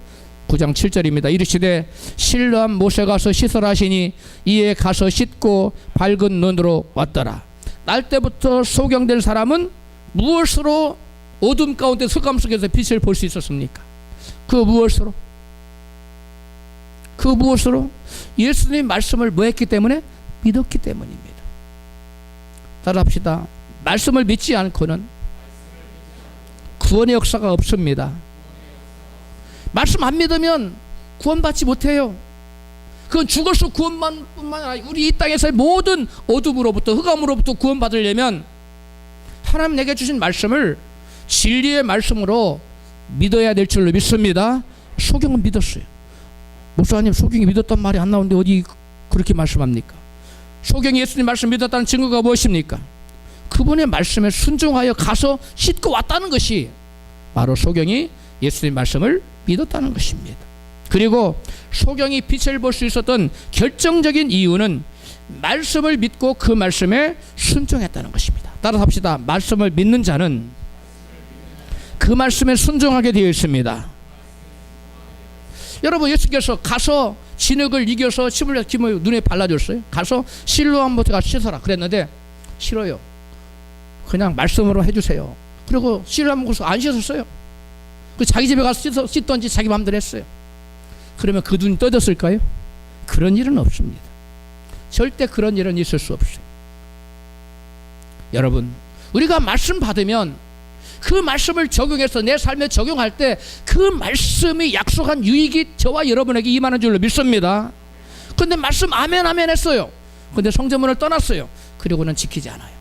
9장 7절입니다. 이르시되 실로암 못에 가서 씻으라 하시니 이에 가서 씻고 밝은 눈으로 왔더라. 날 때부터 소경된 사람은 무엇으로 어둠 가운데 흑암 속에서 빛을 볼 수 있었습니까? 그 무엇으로? 예수님 말씀을 뭐 했기 때문에? 믿었기 때문입니다. 따라합시다. 말씀을 믿지 않고는 구원의 역사가 없습니다. 말씀 안 믿으면 구원받지 못해요. 그건 죽어서 구원만 뿐만 아니라 우리 이 땅에서의 모든 어둠으로부터, 흑암으로부터 구원받으려면 하나님 내게 주신 말씀을 진리의 말씀으로 믿어야 될 줄로 믿습니다. 소경은 믿었어요. 목사님, 소경이 믿었단 말이 안 나오는데 어디 그렇게 말씀합니까? 소경이 예수님 말씀 믿었다는 증거가 무엇입니까? 그분의 말씀에 순종하여 가서 씻고 왔다는 것이 바로 소경이 예수님 말씀을 믿었다는 것입니다. 그리고 소경이 빛을 볼 수 있었던 결정적인 이유는 말씀을 믿고 그 말씀에 순종했다는 것입니다. 따라서 합시다. 말씀을 믿는 자는 그 말씀에 순종하게 되어 있습니다. 여러분, 예수께서 가서 진흙을 이겨서 침을 눈에 발라줬어요. 가서 실로암 못에 가서 씻어라 그랬는데 싫어요. 그냥 말씀으로 해주세요. 그리고 실로암 못에서 안 씻었어요. 그 자기 집에 가서 씻던지 자기 마음대로 했어요. 그러면 그 눈이 떠졌을까요? 그런 일은 없습니다. 절대 그런 일은 있을 수 없어요. 여러분, 우리가 말씀 받으면 그 말씀을 적용해서 내 삶에 적용할 때 그 말씀이 약속한 유익이 저와 여러분에게 임하는 줄로 믿습니다. 그런데 말씀 아멘 아멘 했어요. 그런데 성전문을 떠났어요. 그리고는 지키지 않아요.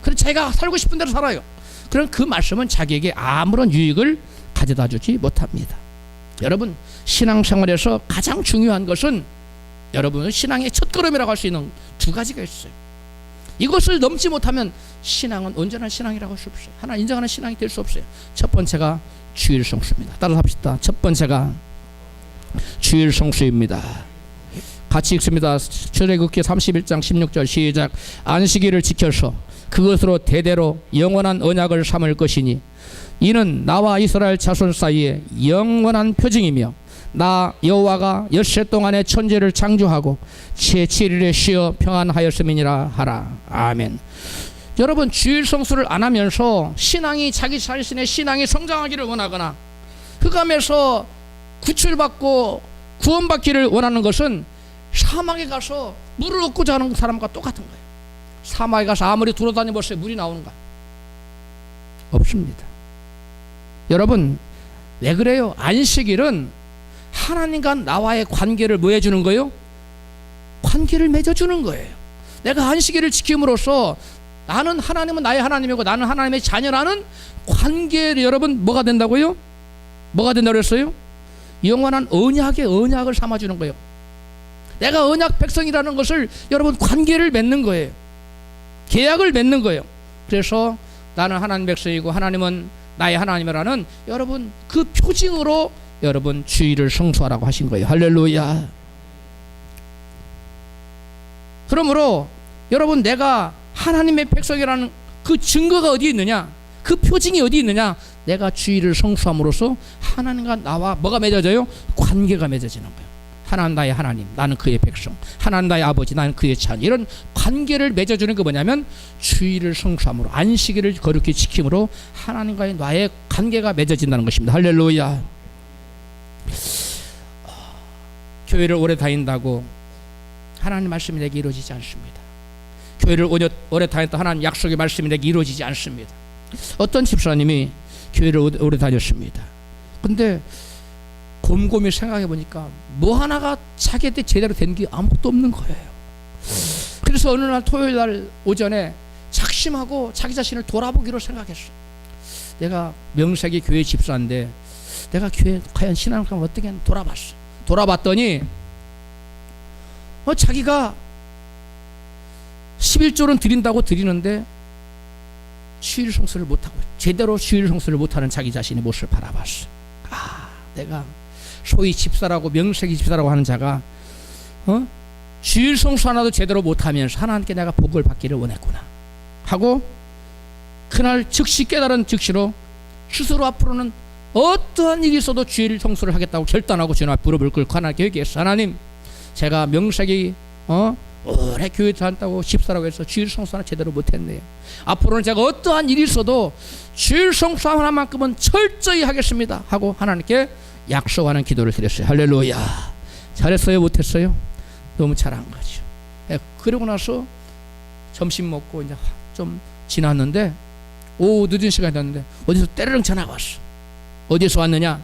그래서 자기가 살고 싶은 대로 살아요. 그럼 그 말씀은 자기에게 아무런 유익을 가져다 주지 못합니다. 여러분, 신앙생활에서 가장 중요한 것은 여러분 신앙의 첫걸음이라고 할 수 있는 두 가지가 있어요. 이것을 넘지 못하면 신앙은 온전한 신앙이라고 할 수 없어요. 하나님 인정하는 신앙이 될 수 없어요. 첫 번째가 주일 성수입니다. 따라서 합시다. 첫 번째가 주일 성수입니다. 같이 읽습니다. 출애굽기 31장 16절 시작. 안식일을 지켜서 그것으로 대대로 영원한 언약을 삼을 것이니 이는 나와 이스라엘 자손 사이에 영원한 표징이며 나 여호와가 엿새 동안의 천지를 창조하고 제7일에 쉬어 평안하였음이니라 하라. 아멘. 여러분, 주일 성수를 안 하면서 신앙이, 자기 자신의 신앙이 성장하기를 원하거나 흑암에서 구출받고 구원받기를 원하는 것은 사막에 가서 물을 얻고자 하는 사람과 똑같은 거예요. 사막에 가서 아무리 돌아다녀보세요. 물이 나오는가? 없습니다. 여러분, 왜 그래요? 안식일은 하나님과 나와의 관계를 뭐 해주는 거예요? 관계를 맺어주는 거예요. 내가 안식일을 지킴으로써 나는 하나님은 나의 하나님이고 나는 하나님의 자녀라는 관계를 여러분 뭐가 된다고요? 뭐가 된다고 했어요? 영원한 언약을 삼아주는 거예요. 내가 언약 백성이라는 것을 여러분 관계를 맺는 거예요. 계약을 맺는 거예요. 그래서 나는 하나님 백성이고 하나님은 나의 하나님이라는 여러분 그 표징으로 여러분 주일을 성수하라고 하신 거예요. 할렐루야. 그러므로 여러분 내가 하나님의 백성이라는 그 증거가 어디 있느냐? 그 표징이 어디 있느냐? 내가 주일을 성수함으로써 하나님과 나와 뭐가 맺어져요? 관계가 맺어지는 거예요. 하나님 나의 하나님, 나는 그의 백성. 하나님 나의 아버지, 나는 그의 자녀. 이런 관계를 맺어주는 게 뭐냐면 주일을 성수함으로, 안식일을 거룩히 지킴으로 하나님과의 나의 관계가 맺어진다는 것입니다. 할렐루야. 교회를 오래 다닌다고 하나님 말씀이 내게 이루어지지 않습니다. 교회를 오래 다녔던 하나님 약속의 말씀이 내게 이루어지지 않습니다. 어떤 집사님이 교회를 오래 다녔습니다. 근데 곰곰이 생각해 보니까 뭐 하나가 자기한테 제대로 된 게 아무것도 없는 거예요. 그래서 어느 날 토요일 날 오전에 작심하고 자기 자신을 돌아보기로 생각했어. 내가 명색이 교회 집사인데 내가 교회 과연 신앙생활 어떻게 하는지 돌아봤어. 돌아봤더니 자기가 11조는 드린다고 드리는데 주일 성수를 못하고 제대로 주일 성수를 못하는 자기 자신의 모습을 바라봤어. 내가 소위 집사라고 명색이 집사라고 하는 자가 주일 성수 하나도 제대로 못하면서 하나님께 내가 복을 받기를 원했구나 하고 그날 즉시 깨달은 즉시로 스스로 앞으로는 어떠한 일이 있어도 주일 성수를 하겠다고 결단하고 주님 앞에 무릎을 꿇고 하나님께 얘기했어. 하나님, 제가 명색이 오래 교회 다녔다고 집사라고 해서 주일 성수 하나 제대로 못했네요. 앞으로는 제가 어떠한 일이 있어도 주일 성수 하나만큼은 철저히 하겠습니다 하고 하나님께 약속하는 기도를 드렸어요. 할렐루야. 잘했어요? 못했어요? 너무 잘한 거죠. 그러고 나서 점심 먹고 이제 좀 지났는데 오후 늦은 시간이 됐는데 어디서 때르릉 전화가 왔어. 어디서 왔느냐?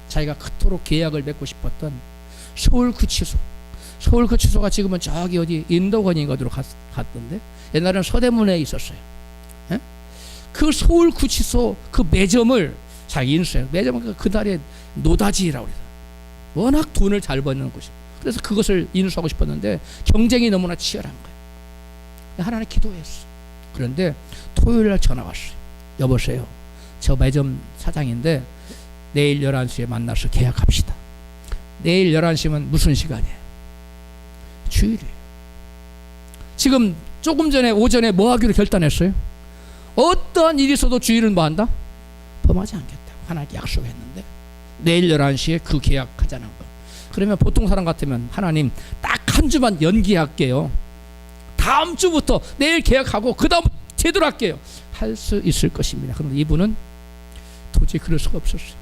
자기가 그토록 계약을 맺고 싶었던 서울구치소. 서울구치소가 지금은 저기 어디 인도권인가 어디로 갔던데 옛날에는 서대문에 있었어요. 에? 그 서울구치소 그 매점을 자기 인수해요. 매점은 그날의 노다지라고 그래요. 워낙 돈을 잘 버는 곳이. 그래서 그것을 인수하고 싶었는데 경쟁이 너무나 치열한 거예요. 하나님 기도했어. 그런데 토요일 날 전화 왔어요. 여보세요. 저 매점 사장인데 내일 11시에 만나서 계약합시다. 내일 11시면 무슨 시간이에요? 주일이에요. 지금 조금 전에 오전에 뭐 하기로 결단했어요? 어떠한 일이 있어도 주일은 뭐 한다? 범하지 않겠다고 하나님께 약속했는데 내일 11시에 그 계약하자는 거. 그러면 보통 사람 같으면 하나님 딱 한 주만 연기할게요. 다음 주부터 내일 계약하고 그 다음 제대로 할게요. 할 수 있을 것입니다. 그런데 이분은 도저히 그럴 수가 없었어요.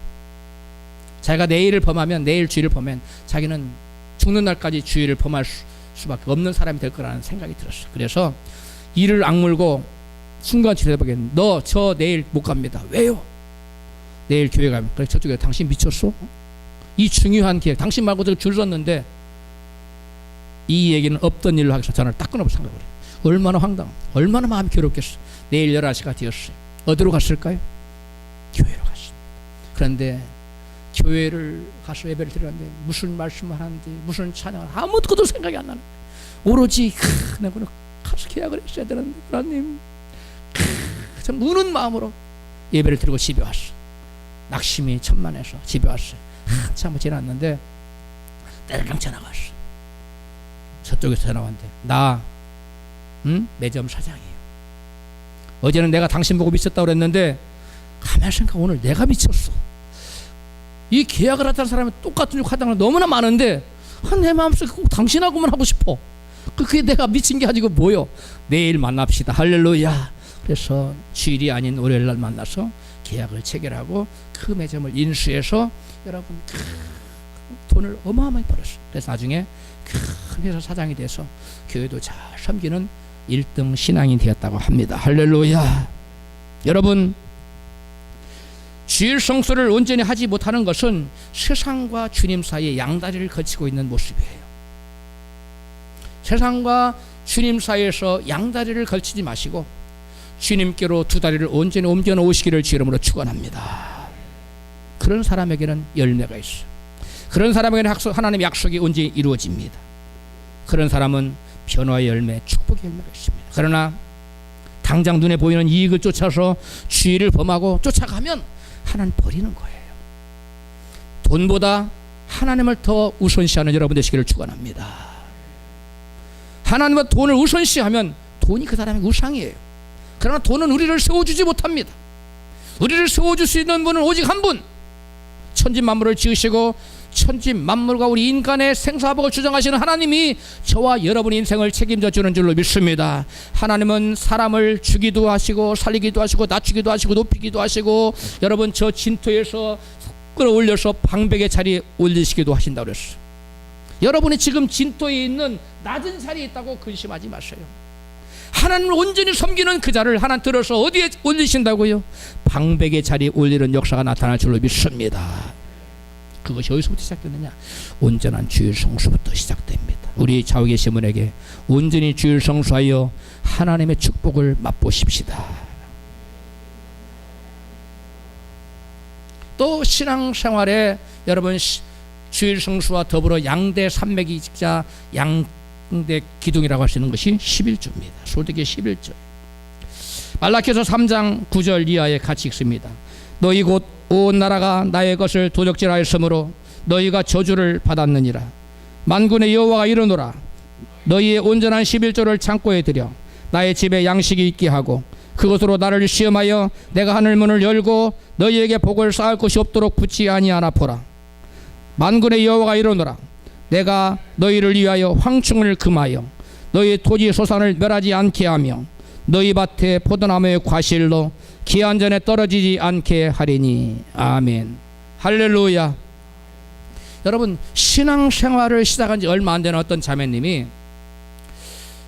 자기가 내일을 범하면 내일 주일을 범하면 자기는 죽는 날까지 주일을 범할 수밖에 없는 사람이 될 거라는 생각이 들었어. 그래서 이를 악물고 순간 지내보겠는데 너 저 내일 못 갑니다. 왜요? 내일 교회 가면 그래 저쪽에 당신 미쳤어? 이 중요한 계획 당신 말고 저 줄 섰는데 이 얘기는 없던 일로 하겠어. 전화를 딱 끊어버려 생각을 해. 얼마나 황당 얼마나 마음이 괴롭겠어. 내일 11시가 되었어요. 어디로 갔을까요? 교회로 갔습니다. 그런데 교회를 가서 예배를 드렸는데 무슨 말씀을 하는지 무슨 찬양을 아무것도 생각이 안 나는 오로지 내가 가서 계약을 했어야 되는데 하나님 참 우는 마음으로 예배를 드리고 집에 왔어. 낙심이 천만해서 집에 왔어요. 한참 지났는데 때랑 전화가 왔어. 저쪽에서 전화 왔는데 나 매점 사장이에요. 어제는 내가 당신 보고 미쳤다고 그랬는데 가만히 생각해 오늘 내가 미쳤어. 이 계약을 했다는 사람이 똑같은 욕 하다는 건 너무나 많은데 내 마음속에 꼭 당신하고만 하고 싶어. 그게 내가 미친 게 아니고 뭐요? 내일 만납시다. 할렐루야. 그래서 주일이 아닌 월요일 날 만나서 계약을 체결하고 그 매점을 인수해서 여러분 돈을 어마어마하게 벌었어요. 그래서 나중에 큰 회사 사장이 돼서 교회도 잘 섬기는 1등 신앙이 되었다고 합니다. 할렐루야. 여러분 주일 성수를 온전히 하지 못하는 것은 세상과 주님 사이에 양다리를 거치고 있는 모습이에요. 세상과 주님 사이에서 양다리를 걸치지 마시고 주님께로 두 다리를 온전히 옮겨 놓으시기를 주 이름으로 축원합니다. 그런 사람에게는 열매가 있어요. 그런 사람에게는 하나님의 약속이 온전히 이루어집니다. 그런 사람은 변화의 열매, 축복의 열매가 있습니다. 그러나 당장 눈에 보이는 이익을 쫓아서 주의를 범하고 쫓아가면 하나님 버리는 거예요. 돈보다 하나님을 더 우선시하는 여러분 되시기를 축원합니다. 하나님과 돈을 우선시하면 돈이 그 사람의 우상이에요. 그러나 돈은 우리를 세워주지 못합니다. 우리를 세워줄 수 있는 분은 오직 한 분, 천지 만물을 지으시고 천지 만물과 우리 인간의 생사복을 주장하시는 하나님이 저와 여러분의 인생을 책임져 주는 줄로 믿습니다. 하나님은 사람을 주기도 하시고 살리기도 하시고 낮추기도 하시고 높이기도 하시고 여러분 저 진토에서 끌어올려서 방백의 자리에 올리시기도 하신다고 그랬어요. 여러분이 지금 진토에 있는 낮은 자리에 있다고 근심하지 마세요. 하나님을 온전히 섬기는 그 자를 하나님 들어서 어디에 올리신다고요? 방백의 자리에 올리는 역사가 나타날 줄로 믿습니다. 그것이 어디서부터 시작되느냐? 온전한 주일 성수부터 시작됩니다. 우리 좌우 계신 분에게 온전히 주일 성수하여 하나님의 축복을 맛보십시다. 또 신앙생활에 여러분 주일 성수와 더불어 양대 산맥이자 양대 기둥이라고 할 수 있는 것이 11조입니다. 소득의 11조. 말라기서 3장 9절 이하에 같이 읽습니다. 너희 곧 온 나라가 나의 것을 도적질하였으므로 너희가 저주를 받았느니라. 만군의 여호와가 이르노라. 너희의 온전한 11조를 창고에 들여 나의 집에 양식이 있게 하고 그것으로 나를 시험하여 내가 하늘 문을 열고 너희에게 복을 쌓을 것이 없도록 붙지 아니하나 보라. 만군의 여호와가 이르노라. 내가 너희를 위하여 황충을 금하여 너희 토지 소산을 멸하지 않게 하며 너희 밭에 포도나무의 과실로 기한 전에 떨어지지 않게 하리니. 아멘. 할렐루야. 여러분 신앙생활을 시작한 지 얼마 안 되는 어떤 자매님이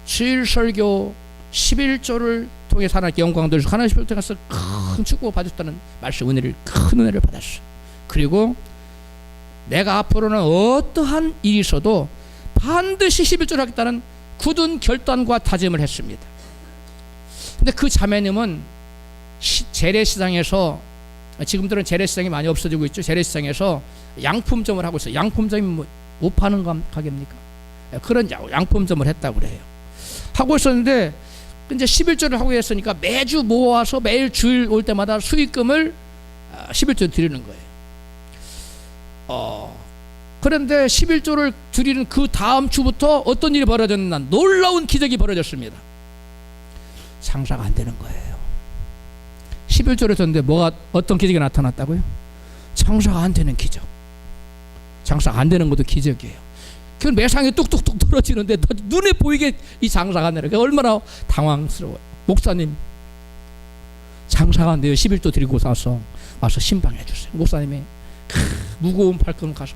주일 설교 11조를 통해서 하나님께 영광 돌리고 하나님 11조 가서 큰 축복 받았다는 말씀 은혜를 큰 은혜를 받았어요. 그리고 내가 앞으로는 어떠한 일이 있어도 반드시 11조를 하겠다는 굳은 결단과 다짐을 했습니다. 근데 그 자매님은 재래시장에서, 지금들은 재래시장이 많이 없어지고 있죠. 재래시장에서 양품점을 하고 있어요. 양품점이 뭐 옷 파는 가게입니까? 그런 양품점을 했다고 그래요. 하고 있었는데 이제 11조를 하고 했으니까 매주 모아서 매일 주일 올 때마다 수익금을 11조 드리는 거예요. 그런데 11조를 드리는 그 다음 주부터 어떤 일이 벌어졌나, 놀라운 기적이 벌어졌습니다. 장사가 안 되는 거예요. 11조를 줬는데 어떤 기적이 나타났다고요? 장사가 안 되는 기적. 장사가 안 되는 것도 기적이에요. 그 매상이 뚝뚝뚝 떨어지는데 눈에 보이게 이 장사가 안 되는 게 얼마나 당황스러워요. 목사님 장사가 안 돼요. 11조 드리고 와서 신방해 주세요. 목사님이 무거운 발걸음 가서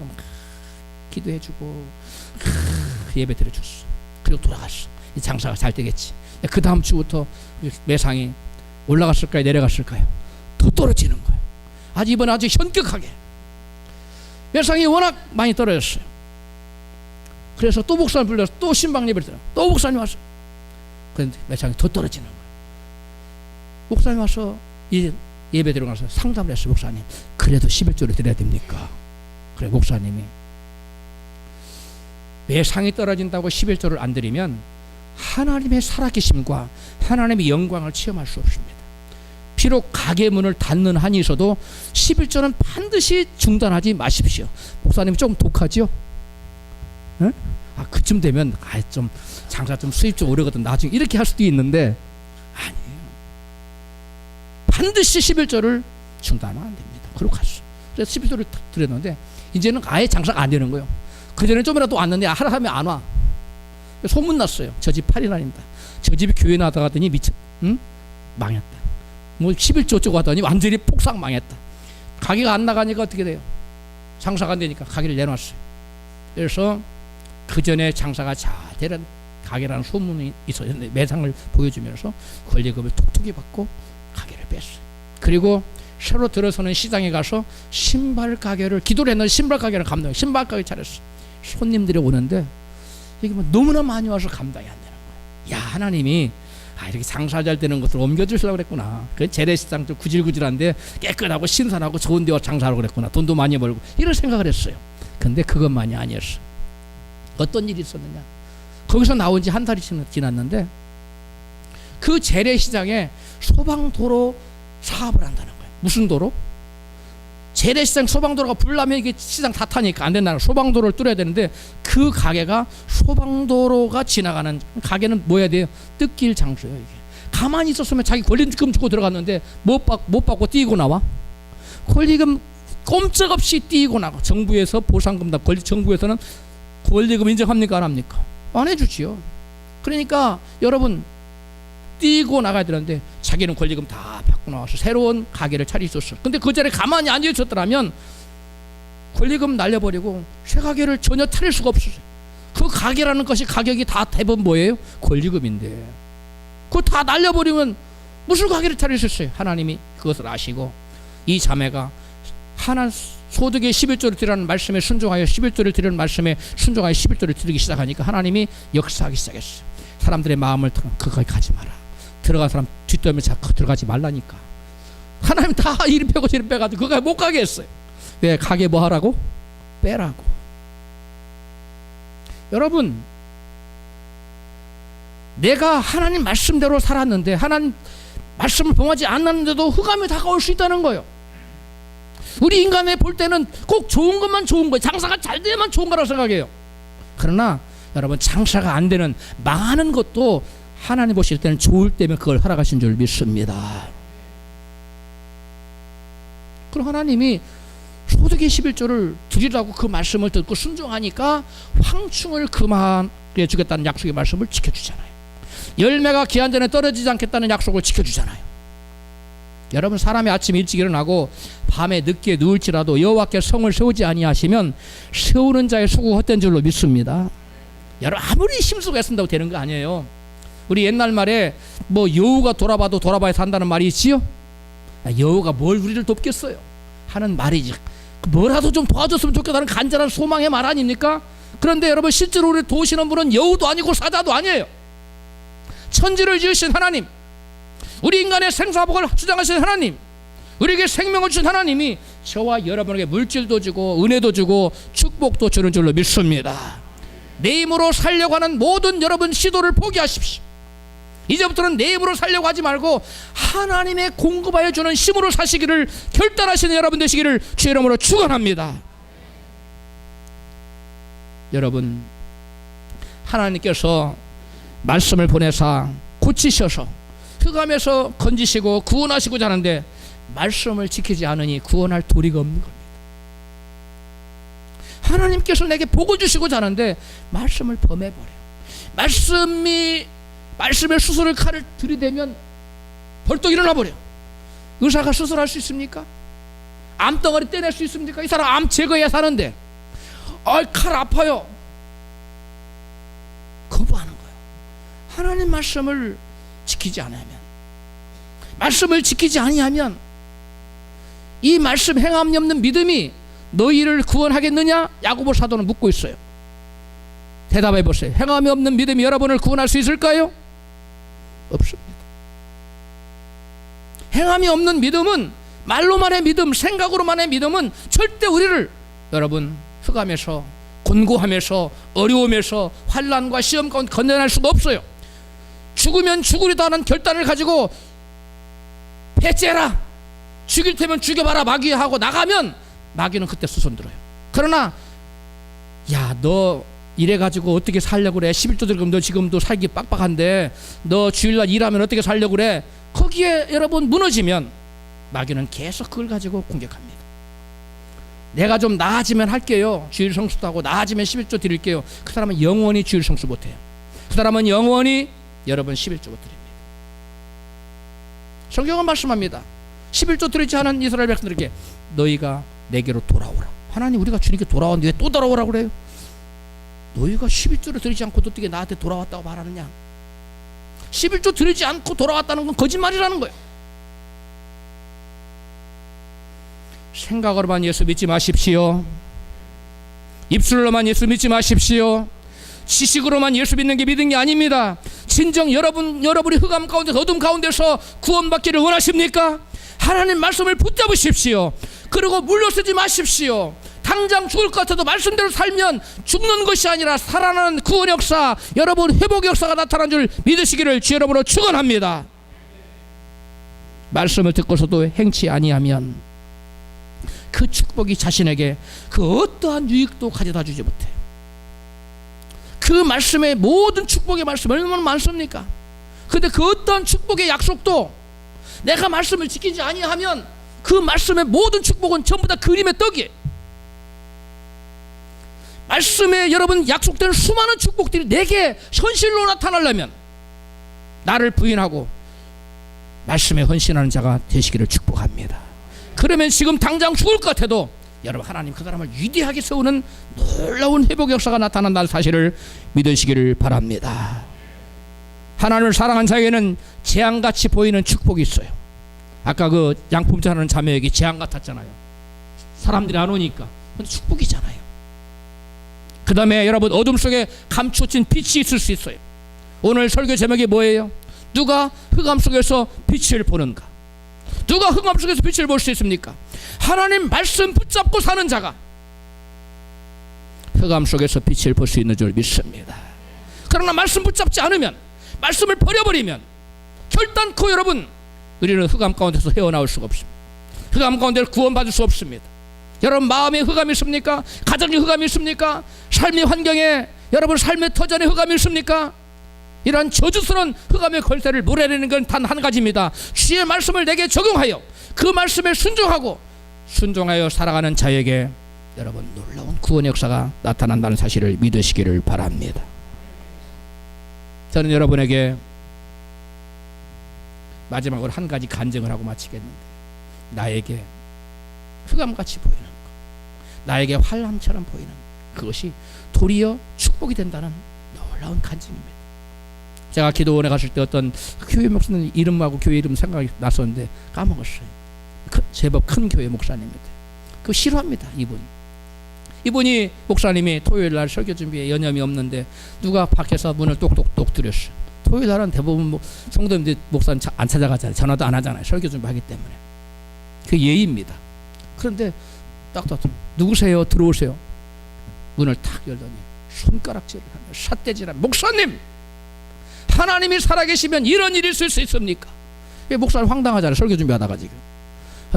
기도해주고 예배 드려줬어. 그리고 돌아갔어. 이 장사가 잘 되겠지. 그 다음 주부터 매상이 올라갔을까요? 내려갔을까요? 더 떨어지는 거예요. 아주 이번에 아주 현격하게 매상이 워낙 많이 떨어졌어요. 그래서 또 목사님 불러서 또 신방 예배를 드려. 또 목사님 와서. 그런데 매상이 더 떨어지는 거예요. 목사님 와서 예배 들어가서 상담을 했어요. 목사님 그래도 11조를 드려야 됩니까? 그래 목사님이 매상이 떨어진다고 11조를 안 드리면 하나님의 살아계심과 하나님의 영광을 체험할 수 없습니다. 비록 가게 문을 닫는 한이 있어도 11조는 반드시 중단하지 마십시오. 목사님이 좀 독하죠? 응? 그쯤 되면 좀 장사 좀 수입 좀 오르거든 나중에 이렇게 할 수도 있는데 아니에요. 반드시 11조를 중단하면 안 됩니다. 그러고 갔어. 그래서 11조를 드렸는데 이제는 아예 장사가 안 되는 거예요. 그전에 좀이라도 왔는데 하라 하면 안 와. 소문 났어요. 저 집 8인환입니다. 저 집이 교회 나다가 더니 망했다. 뭐 11조 쪽 하더니 완전히 폭삭 망했다. 가게가 안 나가니까 어떻게 돼요? 장사가 안 되니까 가게를 내놨어요. 그래서 그 전에 장사가 잘 되는 가게라는 소문이 있었는데 매상을 보여주면서 권리금을 톡톡히 받고 가게를 뺐어요. 그리고 새로 들어서는 시장에 가서 신발 가게를 기도를 했는데 신발 가게를 감당해. 신발 가게 차렸어. 손님들이 오는데 이게 뭐 너무나 많이 와서 감당이 안 되는 거예요. 야 하나님이 이렇게 장사 잘 되는 것을 옮겨주시려고 그랬구나. 그 재래시장 좀 구질구질한데 깨끗하고 신선하고 좋은 데 와서 장사하려고 그랬구나. 돈도 많이 벌고 이런 생각을 했어요. 근데 그것만이 아니었어. 어떤 일이 있었느냐. 거기서 나온 지 한 달이 지났는데 그 재래시장에 소방도로 사업을 한다는 거예요. 무슨 도로? 재래시장 소방도로가 불나면 이게 시장 다 타니까 안 된다는 거예요. 소방도로를 뚫어야 되는데 그 가게가 소방도로가 지나가는 가게는 뭐 해야 돼요? 뜯길 장소예요. 이게 가만히 있었으면 자기 권리금 주고 들어갔는데 못 받고 뛰고 나와. 권리금 꼼짝없이 뛰고 나가. 정부에서 보상금 다 정부에서는 권리금 인정합니까? 안 합니까? 안 해주지요. 그러니까 여러분 뛰고 나가야 되는데 자기는 권리금 다 받고 나와서 새로운 가게를 차리셨어요. 근데 그 자리에 가만히 앉아 있었더라면 권리금 날려버리고 새 가게를 전혀 차릴 수가 없었어요. 가게라는 것이 가격이 다 대부분 뭐예요? 권리금인데 그걸 다 날려버리면 무슨 가게를 차릴 수 있어요? 하나님이 그것을 아시고 이 자매가 하나 소득의 11조를 드리라는 말씀에 순종하여 11조를 드리는 말씀에 순종하여 11조를 드리기 시작하니까 하나님이 역사하기 시작했어요. 사람들의 마음을 거기 가지 마라. 들어간 사람 뒷덜미 잡고 들어가지 말라니까. 하나님 다 이리 빼고 저리 빼가지고 그거 못 가게 했어요. 왜? 가게 뭐 하라고? 빼라고. 여러분, 내가 하나님 말씀대로 살았는데 하나님 말씀을 범하지 않았는데도 흑암이 다가올 수 있다는 거예요. 우리 인간에 볼 때는 꼭 좋은 것만 좋은 거예요. 장사가 잘 되면 좋은 거라고 생각해요. 그러나 여러분, 장사가 안 되는 망하는 것도 하나님 보실 때는 좋을 때면 그걸 허락하신 줄 믿습니다. 그럼 하나님이 소득의 11조를 드리라고 그 말씀을 듣고 순종하니까 황충을 그만해 주겠다는 약속의 말씀을 지켜주잖아요. 열매가 기한 전에 떨어지지 않겠다는 약속을 지켜주잖아요. 여러분, 사람이 아침 일찍 일어나고 밤에 늦게 누울지라도 여호와께 성을 세우지 아니하시면 세우는 자의 수고가 헛된 줄로 믿습니다. 여러분, 아무리 힘쓰고 애쓴다고 되는 거 아니에요. 우리 옛날 말에 뭐 여우가 돌아봐도 돌아봐야 산다는 말이 있지요. 여우가 뭘 우리를 돕겠어요 하는 말이지. 뭐라도 좀 도와줬으면 좋겠다는 간절한 소망의 말 아닙니까? 그런데 여러분, 실제로 우리 도우시는 분은 여우도 아니고 사자도 아니에요. 천지를 지으신 하나님, 우리 인간의 생사복을 주장하신 하나님, 우리에게 생명을 준 하나님이 저와 여러분에게 물질도 주고 은혜도 주고 축복도 주는 줄로 믿습니다. 내 힘으로 살려고 하는 모든 여러분 시도를 포기하십시오. 이제부터는 내 힘으로 살려고 하지 말고 하나님의 공급하여 주는 힘으로 사시기를 결단하시는 여러분 되시기를 주의 이름으로 축원합니다. 여러분, 하나님께서 말씀을 보내사 고치셔서 흑암에서 건지시고 구원하시고자 하는데 말씀을 지키지 않으니 구원할 도리가 없는 겁니다. 하나님께서 내게 복을 주시고자 하는데 말씀을 범해버려요. 말씀의 수술을 칼을 들이대면 벌떡 일어나버려. 의사가 수술할 수 있습니까? 암덩어리 떼낼 수 있습니까? 이 사람 암 제거해야 사는데 칼 아파요. 거부하는 거예요. 하나님 말씀을 지키지 않으면, 말씀을 지키지 아니하면 이 말씀 행함이 없는 믿음이 너희를 구원하겠느냐? 야고보 사도는 묻고 있어요. 대답해 보세요. 행함이 없는 믿음이 여러분을 구원할 수 있을까요? 없습니다. 행함이 없는 믿음은, 말로만의 믿음, 생각으로만의 믿음은 절대 우리를 여러분 흑암에서, 곤고함에서, 어려움에서, 환난과 시험 가운데 건너날 수가 없어요. 죽으면 죽으리다 하는 결단을 가지고 배째라, 죽일 테면 죽여봐라 마귀하고 나가면 마귀는 그때 수손들어요. 그러나 야, 너 이래가지고 어떻게 살려고 그래? 11조 들금 너 지금도 살기 빡빡한데 너 주일날 일하면 어떻게 살려고 그래? 거기에 여러분 무너지면 마귀는 계속 그걸 가지고 공격합니다. 내가 좀 나아지면 할게요. 주일 성수도 하고 나아지면 11조 드릴게요. 그 사람은 영원히 주일 성수 못해요. 그 사람은 영원히 여러분 11조 드립니다. 성경은 말씀합니다. 11조 드리지 않은 이스라엘 백성들에게 너희가 내게로 돌아오라. 하나님, 우리가 주님께 돌아왔는데 왜 또 돌아오라고 그래요? 너희가 11조를 드리지 않고 어떻게 나한테 돌아왔다고 말하느냐? 11조 드리지 않고 돌아왔다는 건 거짓말이라는 거예요. 생각으로만 예수 믿지 마십시오. 입술로만 예수 믿지 마십시오. 지식으로만 예수 믿는 게 믿는 게 아닙니다. 진정 여러분이 흑암 가운데서, 어둠 가운데서 구원받기를 원하십니까? 하나님 말씀을 붙잡으십시오. 그리고 물러서지 마십시오. 당장 죽을 것 같아도 말씀대로 살면 죽는 것이 아니라 살아나는 구원 역사, 여러분 회복 역사가 나타난 줄 믿으시기를 주 여러분으로 축원합니다. 말씀을 듣고서도 행치 아니하면 그 축복이 자신에게 그 어떠한 유익도 가져다 주지 못해요. 그 말씀의 모든 축복의 말씀 얼마나 많습니까? 근데 그 어떠한 축복의 약속도 내가 말씀을 지키지 아니하면 그 말씀의 모든 축복은 전부 다 그림의 떡이에요. 말씀에 여러분 약속되는 수많은 축복들이 내게 현실로 나타나려면 나를 부인하고 말씀에 헌신하는 자가 되시기를 축복합니다. 그러면 지금 당장 죽을 것 같아도 여러분 하나님 그 사람을 위대하게 세우는 놀라운 회복 역사가 나타난다는 사실을 믿으시기를 바랍니다. 하나님을 사랑한 자에게는 재앙같이 보이는 축복이 있어요. 아까 그 양품자라는 자매에게 재앙 같았잖아요. 사람들이 안 오니까. 근데 축복이잖아요. 그 다음에 여러분 어둠 속에 감춰진 빛이 있을 수 있어요. 오늘 설교 제목이 뭐예요? 누가 흑암 속에서 빛을 보는가? 누가 흑암 속에서 빛을 볼 수 있습니까? 하나님 말씀 붙잡고 사는 자가 흑암 속에서 빛을 볼 수 있는 줄 믿습니다. 그러나 말씀 붙잡지 않으면, 말씀을 버려버리면 결단코 여러분 우리는 흑암 가운데서 헤어나올 수가 없습니다. 흑암 가운데를 구원받을 수 없습니다. 여러분 마음에 흑암이 있습니까? 가정에 흑암이 있습니까? 삶의 환경에 여러분 삶의 터전에 흑암이 있습니까? 이러한 저주스러운 흑암의 권세를 물어내는 건 단 한 가지입니다. 주의 말씀을 내게 적용하여 그 말씀에 순종하여 살아가는 자에게 여러분 놀라운 구원 역사가 나타난다는 사실을 믿으시기를 바랍니다. 저는 여러분에게 마지막으로 한 가지 간증을 하고 마치겠는데, 나에게 흑암같이 보이는 것, 나에게 환란처럼 보이는 그것이 도리어 축복이 된다는 놀라운 간증입니다. 제가 기도원에 갔을 때 어떤 교회 목사님 이름하고 교회 이름 생각이 났었는데 까먹었어요. 제법 큰 교회 목사님입니다. 그거 싫어합니다. 이분이 목사님이 토요일날 설교 준비에 여념이 없는데 누가 밖에서 문을 똑똑똑 두렸어요. 토요일날은 대부분 성도님들 목사님 안 찾아가잖아요. 전화도 안 하잖아요. 설교 준비하기 때문에. 그 예의입니다. 그런데 딱딱 누구세요? 들어오세요. 문을 탁 열더니 손가락질을 하며 삿대질하며, 목사님! 하나님이 살아계시면 이런 일이 있을 수 있습니까? 목사님 황당하잖아요. 설교 준비하다가 지금.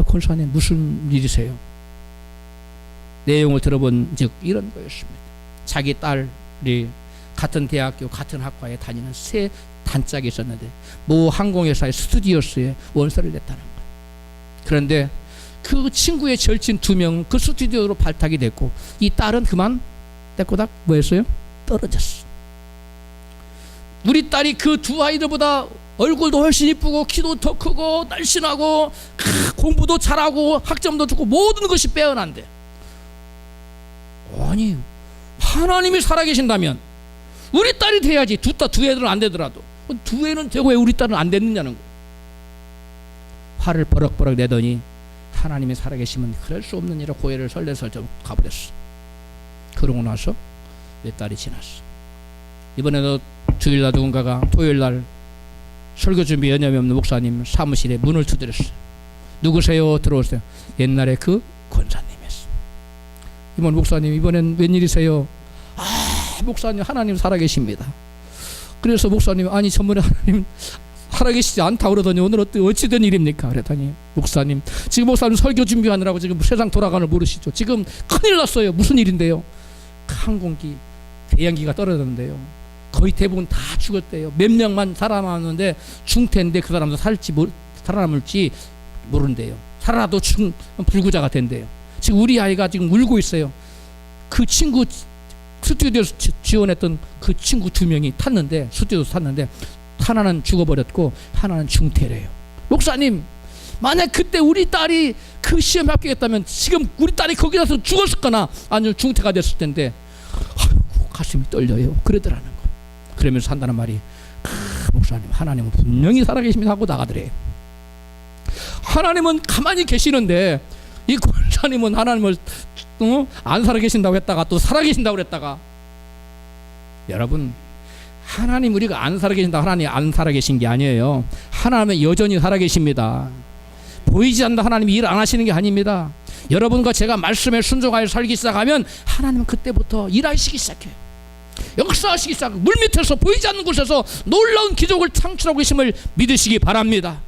권사님 무슨 일이세요? 내용을 들어본 즉 이런 거였습니다. 자기 딸이 같은 대학교 같은 학과에 다니는 새 단짝이 있었는데 모 항공회사의 스튜디오스에 원서를 냈다는 거예요. 그런데 그 친구의 절친 2명 그 스튜디오로 발탁이 됐고 이 딸은 그만 떼꼬닥 뭐였어요? 떨어졌어. 우리 딸이 그 두 아이들보다 얼굴도 훨씬 이쁘고 키도 더 크고 날씬하고 공부도 잘하고 학점도 좋고 모든 것이 빼어난데, 아니 하나님이 살아계신다면 우리 딸이 돼야지. 두 애들은 안 되더라도 두 애는 되고 왜 우리 딸은 안 됐느냐는 거예요. 화를 버럭버럭 내더니 하나님이 살아계시면 그럴 수 없는 일에 고해를 설레설정 가버렸어. 그러고 나서 몇 달이 지났어. 이번에도 주일날 누군가가 토요일날 설교 준비 여념이 없는 목사님 사무실에 문을 두드렸어요. 누구세요? 들어오세요. 옛날에 그 권사님이었어. 이번 목사님 이번엔 웬일이세요? 목사님 하나님 살아계십니다. 그래서 목사님 아니 전번에 하나님 살아계시지 않다 그러더니 오늘 어찌 된 일입니까? 그랬더니 목사님 지금 목사님 설교 준비하느라고 지금 세상 돌아가는 걸 모르시죠? 지금 큰일 났어요. 무슨 일인데요? 항공기 배양기가 떨어졌는데요. 거의 대부분 다 죽었대요. 몇 명만 살아남았는데 중태인데 그 사람도 살아남을지 모른대요. 살아도 불구자가 된대요. 지금 우리 아이가 지금 울고 있어요. 그 친구 스튜디오에서 지원했던 그 친구 2명이 탔는데 스튜디오에서 탔는데 하나는 죽어버렸고 하나는 중태래요. 목사님 만약 그때 우리 딸이 그 시험에 합격했다면 지금 우리 딸이 거기 가서 죽었을 거나 아니면 중태가 됐을 텐데 아이고 가슴이 떨려요. 그러더라는 거. 그러면서 한다는 말이 목사님 하나님은 분명히 살아계십니다 하고 나가더래요. 하나님은 가만히 계시는데 이 권사님은 하나님을 안 살아계신다고 했다가 또 살아계신다고 그랬다가, 여러분 하나님 우리가 안 살아계신다 하나님 안 살아계신 게 아니에요. 하나님은 여전히 살아계십니다. 보이지 않는 하나님이 일 안 하시는 게 아닙니다. 여러분과 제가 말씀에 순종하여 살기 시작하면 하나님은 그때부터 일하시기 시작해요. 역사하시기 시작하고 물밑에서 보이지 않는 곳에서 놀라운 기적을 창출하고 계심을 믿으시기 바랍니다.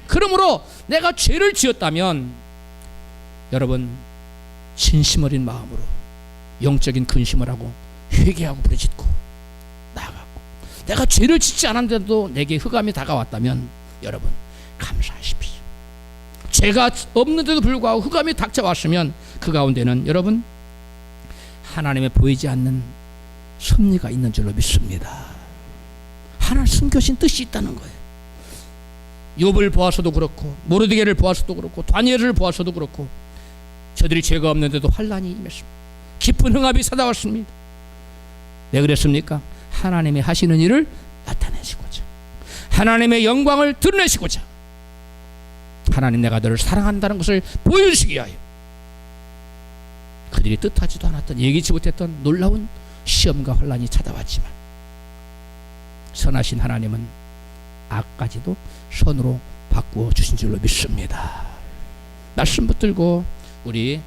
그러므로 내가 죄를 지었다면 여러분 진심 어린 마음으로 영적인 근심을 하고 회개하고 부르짖고 나아가고, 내가 죄를 짓지 않았는데도 내게 흑암이 다가왔다면 여러분 감사하십시오. 죄가 없는데도 불구하고 흑암이 닥쳐왔으면 그 가운데는 여러분 하나님의 보이지 않는 섭리가 있는 줄로 믿습니다. 하나님 숨겨진 뜻이 있다는 거예요. 욥을 보아서도 그렇고 모르드게를 보아서도 그렇고 다니엘을 보아서도 그렇고 저들이 죄가 없는데도 환난이 임했습니다. 깊은 흥압이 찾아왔습니다. 왜 그랬습니까? 하나님이 하시는 일을 나타내시고자, 하나님의 영광을 드러내시고자, 하나님 내가 너를 사랑한다는 것을 보여주시기 위하여 그들이 뜻하지도 않았던, 예기치 못했던 놀라운 시험과 환난이 찾아왔지만 선하신 하나님은 악까지도 선으로 바꾸어 주신 줄로 믿습니다. 말씀 붙들고 우리